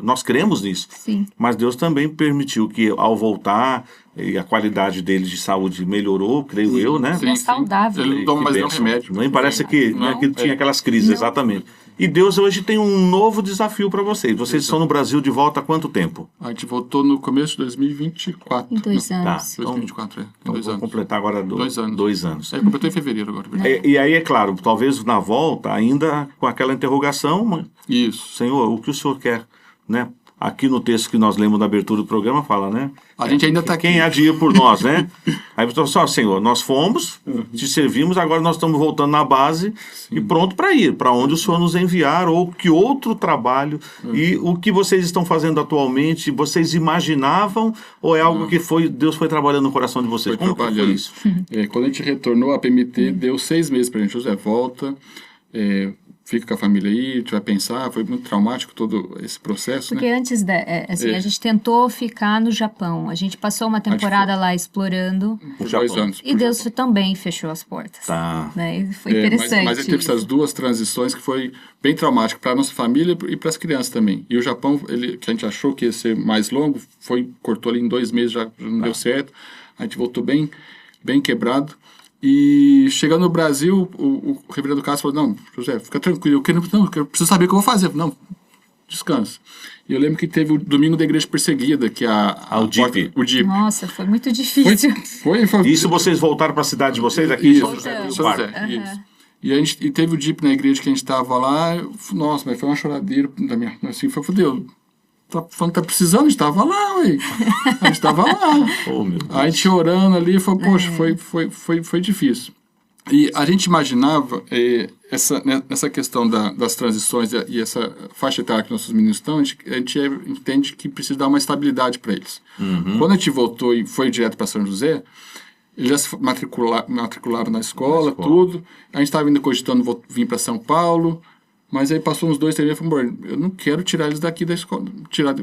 Nós cremos nisso. Sim. Mas Deus também permitiu que ao voltar, e a qualidade dele de saúde melhorou, creio eu, né? É saudável. Ele não toma mais nenhum remédio. Nem parece que tinha aquelas crises, exatamente. E Deus hoje tem um novo desafio para vocês. Vocês estão no Brasil de volta há quanto tempo? A gente voltou no começo de 2024. Em 2 anos. Tá, 2024, então 2 vou anos. completar agora 2 anos. 2 anos. Completou em fevereiro agora. E aí, é claro, talvez na volta, ainda com aquela interrogação, Isso. Senhor, o que o Senhor quer, né? Aqui no texto que nós lemos na abertura do programa fala, né? A gente ainda está aqui. Quem adia por nós, né? Aí você fala, Senhor, nós fomos, te servimos, agora nós estamos voltando na base e pronto para ir, para onde o Senhor nos enviar, ou que outro trabalho, e o que vocês estão fazendo atualmente, vocês imaginavam, ou é algo que Deus foi trabalhando no coração de vocês? Como que foi isso? Quando a gente retornou, a PMT deu 6 meses para a gente, José, volta, fica com a família aí, a gente vai pensar, foi muito traumático todo esse processo, porque antes, a gente tentou ficar no Japão, a gente passou uma temporada lá explorando, Por 2 anos. e Deus também fechou as portas. Tá. Né? E foi interessante. Mas teve essas 2 transições que foi bem traumático para a nossa família e para as crianças também. E o Japão, que a gente achou que ia ser mais longo, cortou ali em 2 meses, já não deu certo. A gente voltou bem quebrado. E chegando no Brasil, o reverendo Castro falou, não, José, fica tranquilo, eu preciso saber o que eu vou fazer. Não, descansa. E eu lembro que teve o Domingo da Igreja Perseguida, que o DIP. O DIP. Nossa, foi muito difícil. Foi. Isso vocês voltaram para a cidade de vocês aqui? Isso, Voltamos. São José, isso. E teve o DIP na igreja que a gente estava lá, nossa, mas foi uma choradeira da minha, assim, foi, Deus, tá falando que tá precisando, a gente estava lá, ué. A gente estava lá. Oh, meu Deus. A gente orando ali, foi, poxa, foi difícil. E a gente imaginava essa questão das transições e essa faixa etária que nossos meninos estão, a gente entende que precisa dar uma estabilidade para eles. Quando a gente voltou e foi direto para São José, eles já se matricularam na escola, tudo. A gente estava ainda cogitando vir para São Paulo, mas aí passou uns 2, 3 meses e falou, eu não quero tirar eles daqui da escola.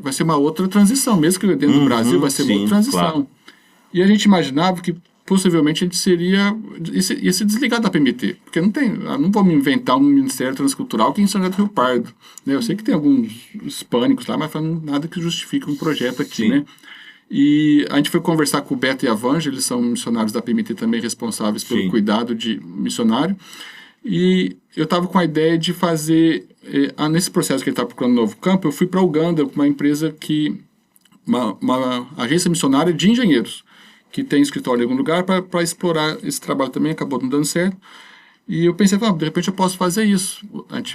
Vai ser uma outra transição, mesmo que dentro do Brasil vai ser uma outra transição. Claro. E a gente imaginava que possivelmente a gente ia se desligar da PMT, porque não vamos inventar um Ministério Transcultural aqui em São José do Rio Pardo. Né? Eu sei que tem alguns hispânicos lá, mas nada que justifique um projeto aqui, né? E a gente foi conversar com o Beto e a Vanja, eles são missionários da PMT também responsáveis pelo cuidado de missionário. E eu estava com a ideia de fazer, nesse processo que ele estava procurando um novo campo, eu fui para Uganda, uma empresa uma agência missionária de engenheiros, que tem escritório em algum lugar para explorar esse trabalho também, acabou não dando certo. E eu pensei, de repente eu posso fazer isso.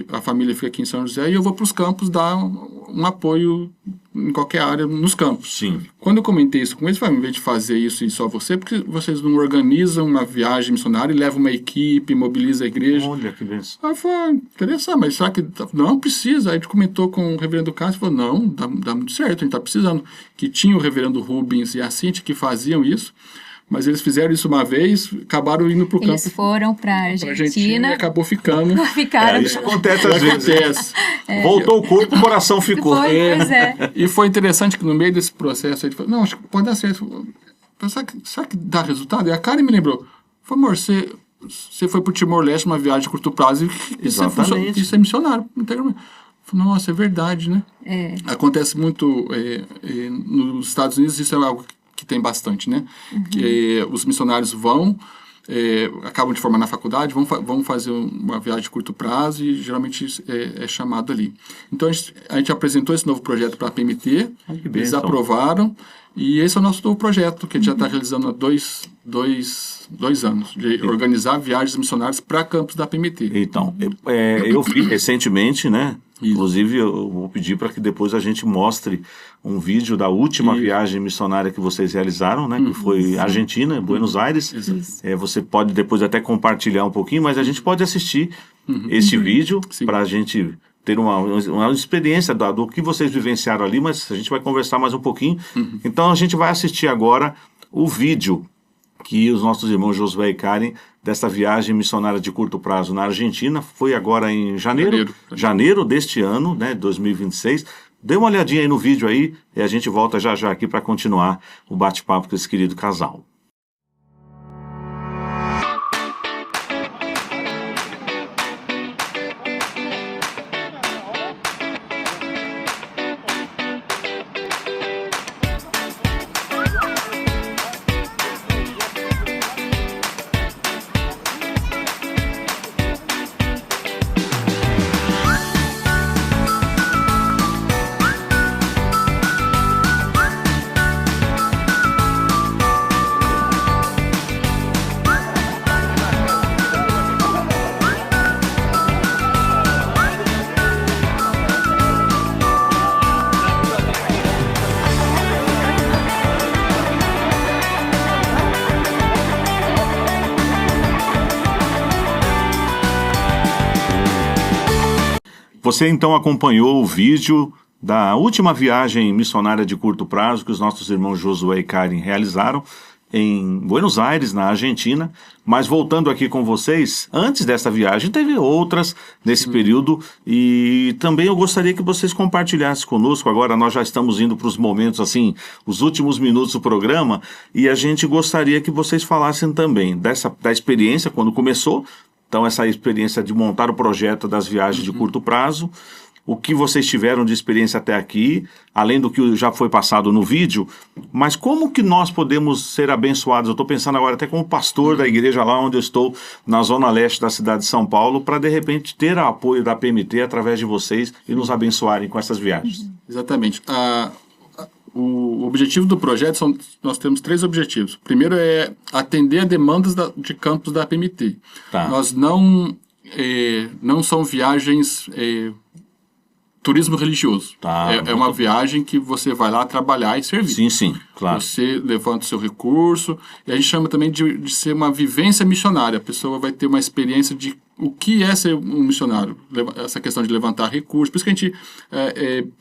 A família fica aqui em São José e eu vou para os campos dar um apoio em qualquer área nos campos. Sim. Quando eu comentei isso com eles, em vez de fazer isso e só você, porque vocês não organizam uma viagem missionária e levam uma equipe, mobiliza a igreja. Olha que benção. Aí foi interessante, mas será que não precisa? Aí a gente comentou com o reverendo Castro e falou, não, dá muito certo, a gente está precisando. Que tinha o reverendo Rubens e a Cintia que faziam isso. Mas eles fizeram isso uma vez, acabaram indo para o campo. Eles foram para a Argentina e acabou ficando. Isso acontece às vezes. Voltou o corpo, o coração ficou. Pois é. E foi interessante que no meio desse processo, ele falou, não, acho que pode dar certo. Será que dá resultado? E a Karen me lembrou, falou, amor, você foi para o Timor-Leste uma viagem de curto prazo e isso é missionário. Falei, nossa, é verdade, né? Acontece muito nos Estados Unidos, isso é algo que tem bastante, né? Que os missionários acabam de formar na faculdade, vão fazer uma viagem de curto prazo e geralmente é chamado ali. Então a gente apresentou esse novo projeto para a PMT, eles aprovaram e esse é o nosso novo projeto que a gente já está realizando há dois anos, de organizar viagens missionárias para campos da PMT. Então, eu vi recentemente, né? Inclusive, eu vou pedir para que depois a gente mostre um vídeo da última viagem missionária que vocês realizaram, né? Que foi Argentina, Buenos Aires. Você pode depois até compartilhar um pouquinho, mas a gente pode assistir esse vídeo para a gente ter uma experiência do que vocês vivenciaram ali, mas a gente vai conversar mais um pouquinho. Então, a gente vai assistir agora o vídeo que os nossos irmãos Josué e Karen, dessa viagem missionária de curto prazo na Argentina, foi agora em janeiro deste ano, né, 2026. Dê uma olhadinha aí no vídeo aí e a gente volta já aqui para continuar o bate-papo com esse querido casal. Você então acompanhou o vídeo da última viagem missionária de curto prazo que os nossos irmãos Josué e Karen realizaram em Buenos Aires, na Argentina. Mas voltando aqui com vocês, antes dessa viagem teve outras nesse período e também eu gostaria que vocês compartilhassem conosco. Agora nós já estamos indo para os momentos, assim, os últimos minutos do programa, e a gente gostaria que vocês falassem também da experiência quando começou. Então, essa experiência de montar o projeto das viagens de curto prazo, o que vocês tiveram de experiência até aqui, além do que já foi passado no vídeo, mas como que nós podemos ser abençoados? Eu estou pensando agora até como pastor da igreja lá onde eu estou, na zona leste da cidade de São Paulo, para de repente ter o apoio da PMT através de vocês e nos abençoarem com essas viagens. Exatamente. O objetivo do projeto, nós temos 3 objetivos. O primeiro é atender a demandas de campos da PMT. Tá. Nós não são viagens turismo religioso. Tá, é uma viagem que você vai lá trabalhar e servir. Sim, claro. Você levanta o seu recurso, e a gente chama também de ser uma vivência missionária. A pessoa vai ter uma experiência de o que é ser um missionário, essa questão de levantar recursos. Por isso que a gente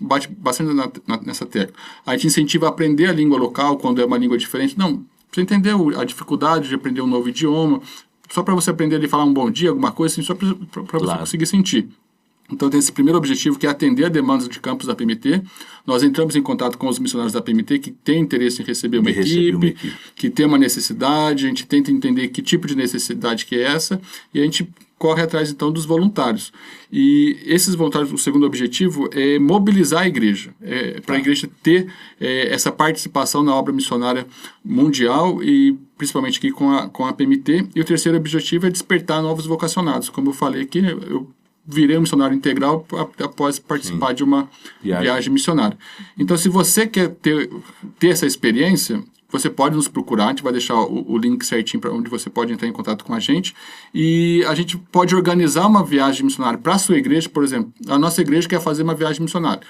bate bastante nessa tecla. A gente incentiva a aprender a língua local quando é uma língua diferente. Não, você entendeu a dificuldade de aprender um novo idioma, só para você aprender a falar um bom dia, alguma coisa assim, só para você conseguir sentir. Então, tem esse primeiro objetivo, que é atender a demandas de campos da PMT. Nós entramos em contato com os missionários da PMT que têm interesse em receber uma equipe, que tem uma necessidade, a gente tenta entender que tipo de necessidade que é essa, e a gente corre atrás, então, dos voluntários. E esses voluntários, o segundo objetivo é mobilizar a igreja, para a igreja ter essa participação na obra missionária mundial e principalmente aqui com a PMT. E o terceiro objetivo é despertar novos vocacionados. Como eu falei aqui, eu virei um missionário integral após participar de uma viagem missionária. Então, se você quer ter essa experiência, você pode nos procurar, a gente vai deixar o link certinho para onde você pode entrar em contato com a gente, e a gente pode organizar uma viagem missionária para a sua igreja. Por exemplo, a nossa igreja quer fazer uma viagem missionária.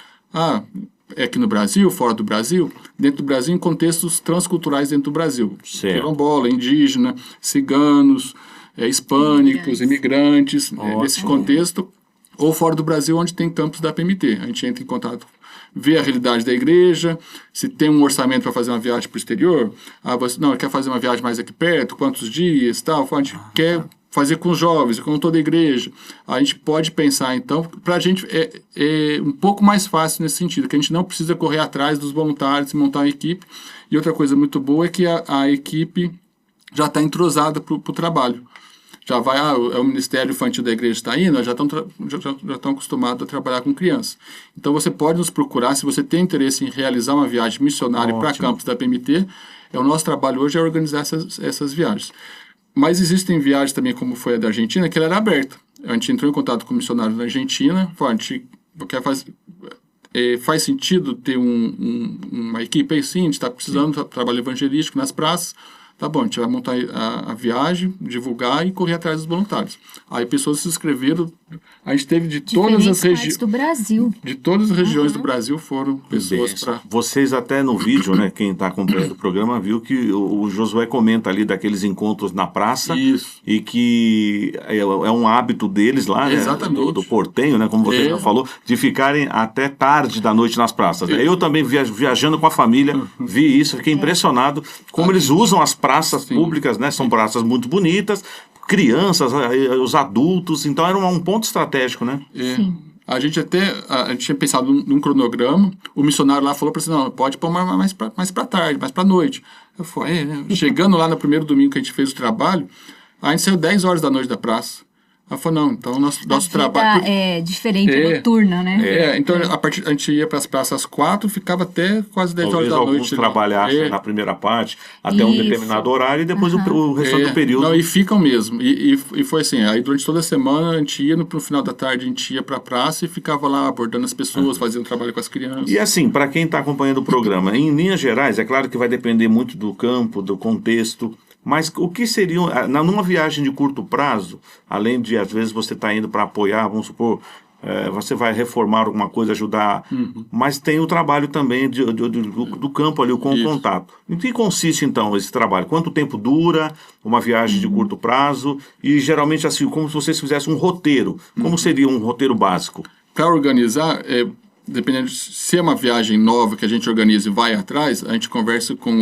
É aqui no Brasil, fora do Brasil, dentro do Brasil, em contextos transculturais dentro do Brasil. Quilombola, indígena, ciganos, hispânicos, imigrantes, nesse contexto, ou fora do Brasil, onde tem campos da PMT. A gente entra em contato, vê a realidade da igreja, se tem um orçamento para fazer uma viagem para o exterior, você quer fazer uma viagem mais aqui perto, quantos dias, tal, a gente quer fazer com os jovens, com toda a igreja. A gente pode pensar, então, para a gente é um pouco mais fácil nesse sentido, que a gente não precisa correr atrás dos voluntários e montar uma equipe. E outra coisa muito boa é que a equipe já está entrosada para o trabalho. Já vai, o Ministério Infantil da Igreja está indo, já estão acostumados a trabalhar com crianças. Então, você pode nos procurar, se você tem interesse em realizar uma viagem missionária para campos da PMT, o nosso trabalho hoje é organizar essas viagens. Mas existem viagens também, como foi a da Argentina, que ela era aberta. A gente entrou em contato com missionários da Argentina, falou, a gente quer faz sentido ter uma equipe aí, sim, a gente está precisando de trabalho evangelístico nas praças. Tá bom, a gente vai montar a viagem, divulgar e correr atrás dos voluntários. Aí pessoas se inscreveram, a gente teve de todas as regiões do Brasil. De todas as regiões do Brasil foram pessoas para... Vocês até no vídeo, né, quem está acompanhando o programa, viu que o Josué comenta ali daqueles encontros na praça. Isso. E que é um hábito deles lá, né, do portenho, né, como você já falou, de ficarem até tarde da noite nas praças. Eu também viajando com a família, vi isso, fiquei impressionado como eles usam as praças públicas, né? São praças muito bonitas, crianças, os adultos, então era um ponto estratégico, né? Sim. A gente tinha pensado num cronograma, o missionário lá falou para você, não, pode pôr mais para tarde, mais para noite. Eu falei, chegando lá no primeiro domingo que a gente fez o trabalho, a gente saiu 10 horas da noite da praça. Ela falou, não, então nosso trabalho... é diferente, noturna, né? Então a gente ia para as praças às 4, ficava até quase 10 horas da noite. Alguns trabalhassem na primeira parte, até um determinado horário, e depois o restante do período. Não, e ficam mesmo. E foi assim, aí durante toda a semana a gente ia, no final da tarde a gente ia para a praça e ficava lá abordando as pessoas, fazendo trabalho com as crianças. E assim, para quem está acompanhando o programa, em linhas gerais, é claro que vai depender muito do campo, do contexto, mas o que seria, numa viagem de curto prazo, além de, às vezes, você está indo para apoiar, vamos supor, você vai reformar alguma coisa, ajudar, mas tem o trabalho também do campo ali, com o contato. Em que consiste, então, esse trabalho? Quanto tempo dura uma viagem de curto prazo? E, geralmente, assim, como se vocês fizessem um roteiro. Como seria um roteiro básico? Para organizar... dependendo se é uma viagem nova que a gente organiza e vai atrás, a gente conversa com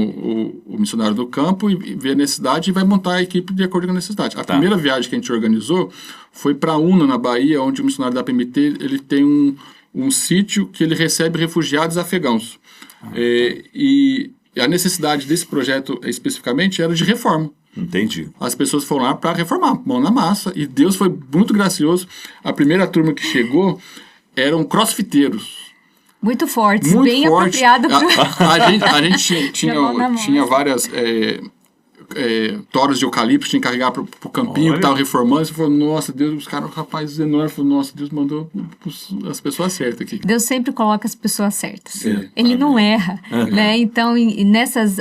o missionário do campo e vê a necessidade e vai montar a equipe de acordo com a necessidade. A primeira viagem que a gente organizou foi para Una, na Bahia, onde o missionário da PMT ele tem um sítio que ele recebe refugiados afegãos. E a necessidade desse projeto especificamente era de reforma. Entendi. As pessoas foram lá para reformar, mão na massa, e Deus foi muito gracioso. A primeira turma que chegou... eram crossfiteiros. Muito fortes, Muito bem forte. apropriado para A gente tinha várias toras de eucalipto que tinha que carregar pro campinho que estava reformando. Você falou, nossa, Deus, os caras, rapazes enormes. Falou, nossa, Deus mandou as pessoas certas aqui. Deus sempre coloca as pessoas certas. É. Ele não erra, né? Então, nessas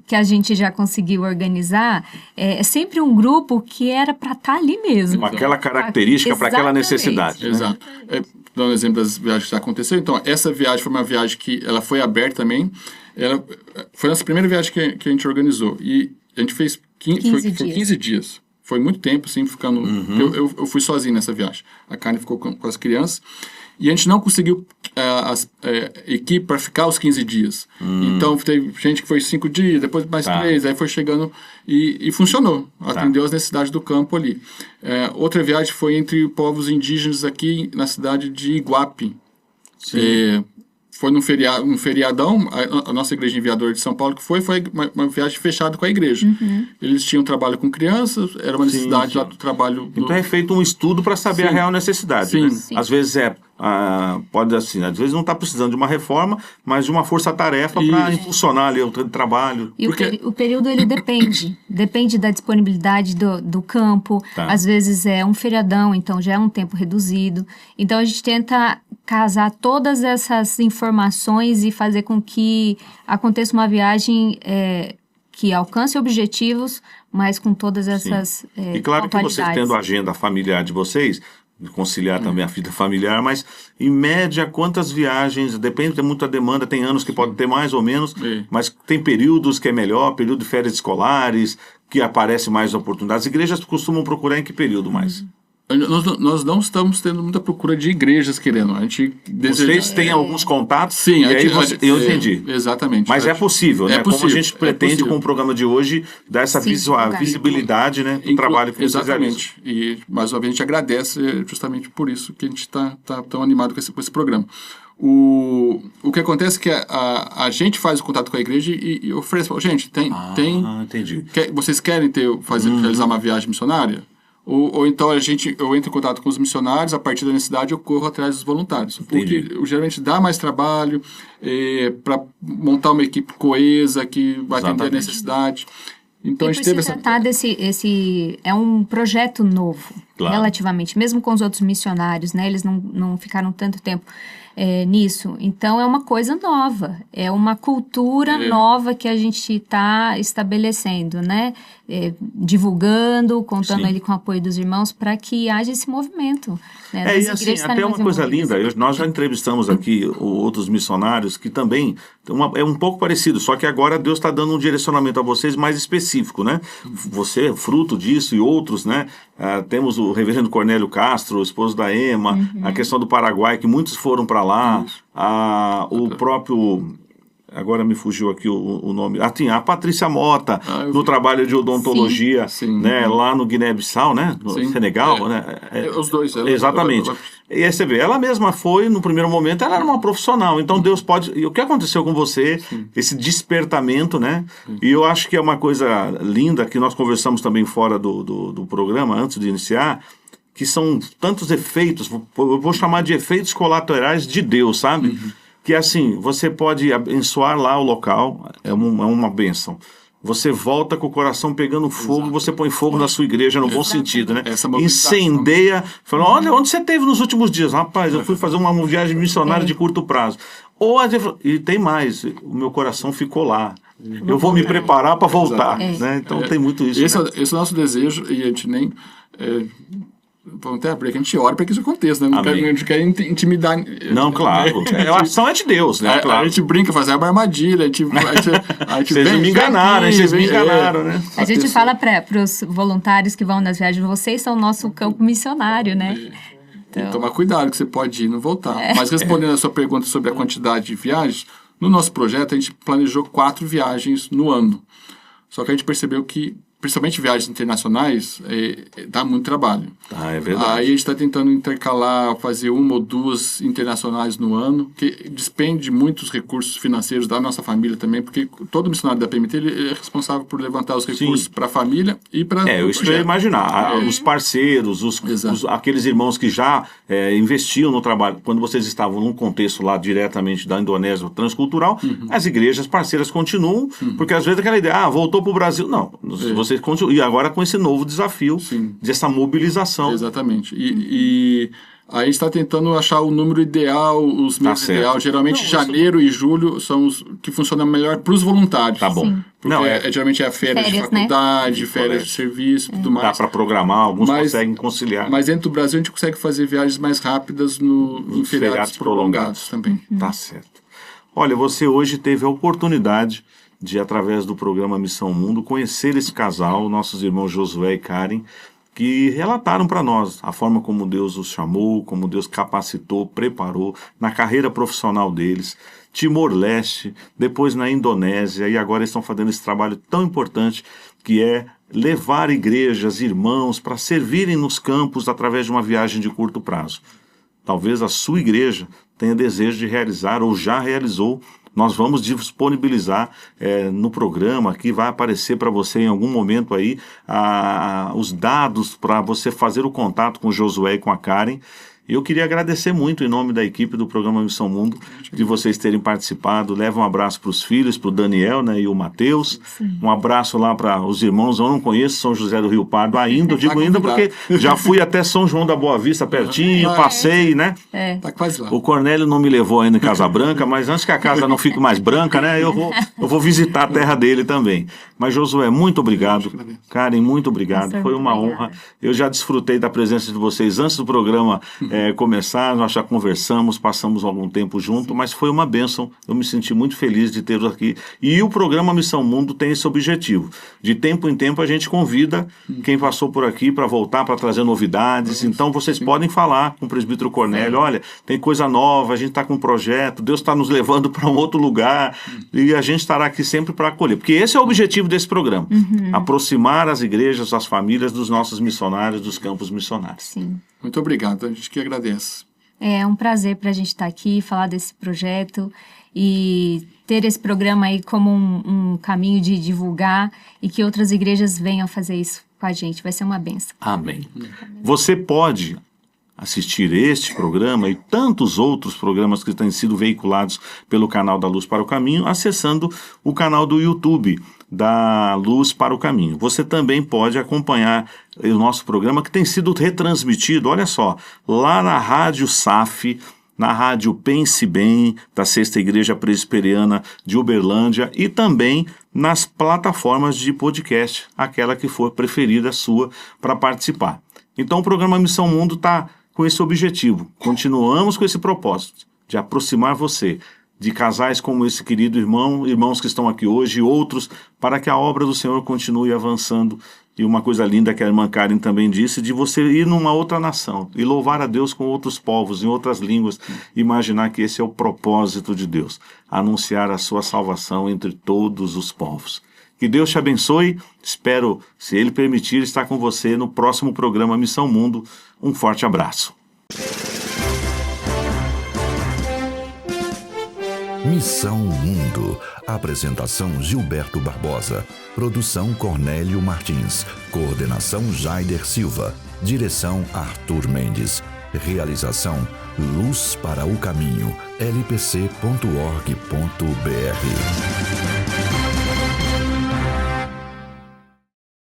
que a gente já conseguiu organizar, é sempre um grupo que era para estar ali mesmo. Com aquela característica, para aquela Exatamente. necessidade. Né? Exato. Dando um exemplo das viagens que já aconteceram. Então, essa viagem foi uma viagem que ela foi aberta também. Ela foi a nossa primeira viagem que a gente organizou. E a gente fez 15 dias. Foi muito tempo, assim, ficando... Eu fui sozinho nessa viagem. A Karen ficou com as crianças. E a gente não conseguiu equipe para ficar os 15 dias. Então, teve gente que foi 5 dias, depois mais 3, aí foi chegando e funcionou. Atendeu as necessidades do campo ali. Outra viagem foi entre povos indígenas aqui na cidade de Iguape. Foi um feriadão, a nossa igreja enviadora de São Paulo que foi uma viagem fechada com a igreja. Eles tinham trabalho com crianças, era uma necessidade lá do trabalho. Então é feito um estudo para saber a real necessidade. Sim. Né? Sim. Às vezes pode assim, às vezes não está precisando de uma reforma, mas de uma força-tarefa para impulsionar ali o trabalho. E o período, ele depende da disponibilidade do campo. Às vezes é um feriadão, então já é um tempo reduzido. Então a gente tenta casar todas essas informações e fazer com que aconteça uma viagem que alcance objetivos, mas com todas essas E claro que vocês tendo a agenda familiar de vocês, conciliar também a vida familiar, mas em média quantas viagens, depende, tem muita demanda, tem anos que pode ter mais ou menos, mas tem períodos que é melhor, período de férias escolares, que aparece mais oportunidades. As igrejas costumam procurar em que período mais? Nós não estamos tendo muita procura de igrejas querendo. A gente Vocês têm alguns contatos? Sim, eu entendi. Exatamente. Mas é possível, né? Possível, Como a gente pretende com o programa de hoje, dar essa visibilidade, né, do trabalho que vocês realizam. Exatamente. E mais uma vez a gente agradece justamente por isso que a gente está tão animado com esse programa. O que acontece é que a gente faz o contato com a igreja e oferece, gente, Entendi. vocês querem realizar uma viagem missionária? Ou então eu entro em contato com os missionários, a partir da necessidade eu corro atrás dos voluntários. Porque geralmente dá mais trabalho para montar uma equipe coesa que vai atender a necessidade. Então, a gente teve é um projeto novo, relativamente, mesmo com os outros missionários, né? Eles não ficaram tanto tempo nisso. Então, é uma coisa nova, é uma cultura nova que a gente está estabelecendo, né? Divulgando, contando ali com o apoio dos irmãos para que haja esse movimento. Né? E assim, até uma coisa linda, nós já entrevistamos aqui outros missionários que também é um pouco parecido, só que agora Deus está dando um direcionamento a vocês mais específico, né? Você, fruto disso e outros, né? Temos o reverendo Cornélio Castro, esposo da Ema, a questão do Paraguai, que muitos foram para lá, o próprio... Agora me fugiu aqui o nome. A Patrícia Mota, no trabalho de odontologia, né, lá no Guiné-Bissau, né? No Senegal, né? Os dois. Exatamente. E aí você vê, ela mesma foi, no primeiro momento, ela era uma profissional. Então Deus pode... E o que aconteceu com você, esse despertamento, né? E eu acho que é uma coisa linda, que nós conversamos também fora do programa, antes de iniciar, que são tantos efeitos, eu vou chamar de efeitos colaterais de Deus, sabe? Que assim, você pode abençoar lá o local, é uma bênção. Você volta com o coração pegando fogo, você põe fogo na sua igreja, no bom sentido, né? Incendeia, fala, olha, onde você esteve nos últimos dias? Rapaz, eu fui fazer uma viagem missionária de curto prazo. E tem mais, o meu coração ficou lá. Eu vou me preparar para voltar, né? Então tem muito isso. Esse é o nosso desejo, e a gente nem... Vamos até abrir, que a gente ora para que isso aconteça, né? A gente quer intimidar. Não, claro. A ação é de Deus, né? Claro. A gente brinca, fazer uma armadilha, a gente vocês me enganaram, vocês me enganaram, né? A gente fala para os voluntários que vão nas viagens, vocês são o nosso campo missionário, né? Então, tomar cuidado, que você pode ir e não voltar. Mas respondendo a sua pergunta sobre a quantidade de viagens, no nosso projeto a gente planejou 4 viagens no ano. Só que a gente percebeu que principalmente viagens internacionais, dá muito trabalho. É verdade. Aí a gente está tentando intercalar, fazer 1 ou 2 internacionais no ano, que despende muitos recursos financeiros da nossa família também, porque todo missionário da PMT ele é responsável por levantar os recursos para a família e para eu ia imaginar. Os parceiros, aqueles irmãos que já investiam no trabalho, quando vocês estavam num contexto lá diretamente da Indonésia transcultural, as igrejas parceiras continuam, porque às vezes aquela ideia, voltou para o Brasil. Não, vocês continuam. E agora com esse novo desafio, dessa mobilização. Exatamente. E aí a gente está tentando achar o número ideal, os meses ideais. Geralmente janeiro e julho são os que funcionam melhor para os voluntários. Tá bom. Sim. Porque geralmente é férias de faculdade, né? Férias de serviço, tudo mais. Dá para programar, alguns conseguem conciliar. Mas dentro do Brasil a gente consegue fazer viagens mais rápidas em feriados prolongados também. Tá certo. Olha, você hoje teve a oportunidade de, através do programa Missão Mundo, conhecer esse casal, nossos irmãos Josué e Karen, que relataram para nós a forma como Deus os chamou, como Deus capacitou, preparou na carreira profissional deles, Timor-Leste, depois na Indonésia, e agora estão fazendo esse trabalho tão importante que é levar igrejas, irmãos, para servirem nos campos através de uma viagem de curto prazo. Talvez a sua igreja tenha desejo de realizar ou já realizou. Nós vamos disponibilizar no programa, que vai aparecer para você em algum momento aí os dados para você fazer o contato com o Josué e com a Karen. Eu queria agradecer muito em nome da equipe do programa Missão Mundo de vocês terem participado. Leva um abraço para os filhos, para o Daniel, né, e o Matheus. Um abraço lá para os irmãos. Eu não conheço São José do Rio Pardo ainda. Eu digo ainda porque já fui até São João da Boa Vista pertinho, passei, né? Tá quase lá. O Cornélio não me levou ainda em Casa Branca, mas antes que a casa não fique mais branca, né, eu vou visitar a terra dele também. Mas Josué, muito obrigado. Karen, muito obrigado. Foi uma honra. Eu já desfrutei da presença de vocês antes do programa começar, nós já conversamos, passamos algum tempo junto, mas foi uma bênção, eu me senti muito feliz de tê-los aqui. E o programa Missão Mundo tem esse objetivo. De tempo em tempo a gente convida quem passou por aqui para voltar, para trazer novidades. Então vocês podem falar com o presbítero Cornélio, olha, tem coisa nova, a gente está com um projeto, Deus está nos levando para um outro lugar, e a gente estará aqui sempre para acolher. Porque esse é o objetivo desse programa, aproximar as igrejas, as famílias dos nossos missionários, dos campos missionários. Sim. Muito obrigado, a gente que agradece. É um prazer para a gente estar aqui, falar desse projeto e ter esse programa aí como um caminho de divulgar e que outras igrejas venham fazer isso com a gente. Vai ser uma bênção. Amém. Você pode assistir este programa e tantos outros programas que têm sido veiculados pelo canal da Luz para o Caminho, acessando o canal do YouTube da Luz para o Caminho. Você também pode acompanhar o nosso programa que tem sido retransmitido, olha só, lá na Rádio SAF, na Rádio Pense Bem, da Sexta Igreja Presbiteriana de Uberlândia, e também nas plataformas de podcast, aquela que for preferida sua para participar. Então o programa Missão Mundo está com esse objetivo. Continuamos com esse propósito de aproximar você de casais como esse querido irmão, irmãos que estão aqui hoje e outros, para que a obra do Senhor continue avançando. E uma coisa linda que a irmã Karen também disse, de você ir numa outra nação e louvar a Deus com outros povos, em outras línguas, imaginar que esse é o propósito de Deus, anunciar a sua salvação entre todos os povos. Que Deus te abençoe, espero, se Ele permitir, estar com você no próximo programa Missão Mundo. Um forte abraço. Missão Mundo. Apresentação Gilberto Barbosa. Produção Cornélio Martins. Coordenação Jaider Silva. Direção Arthur Mendes. Realização Luz para o Caminho. lpc.org.br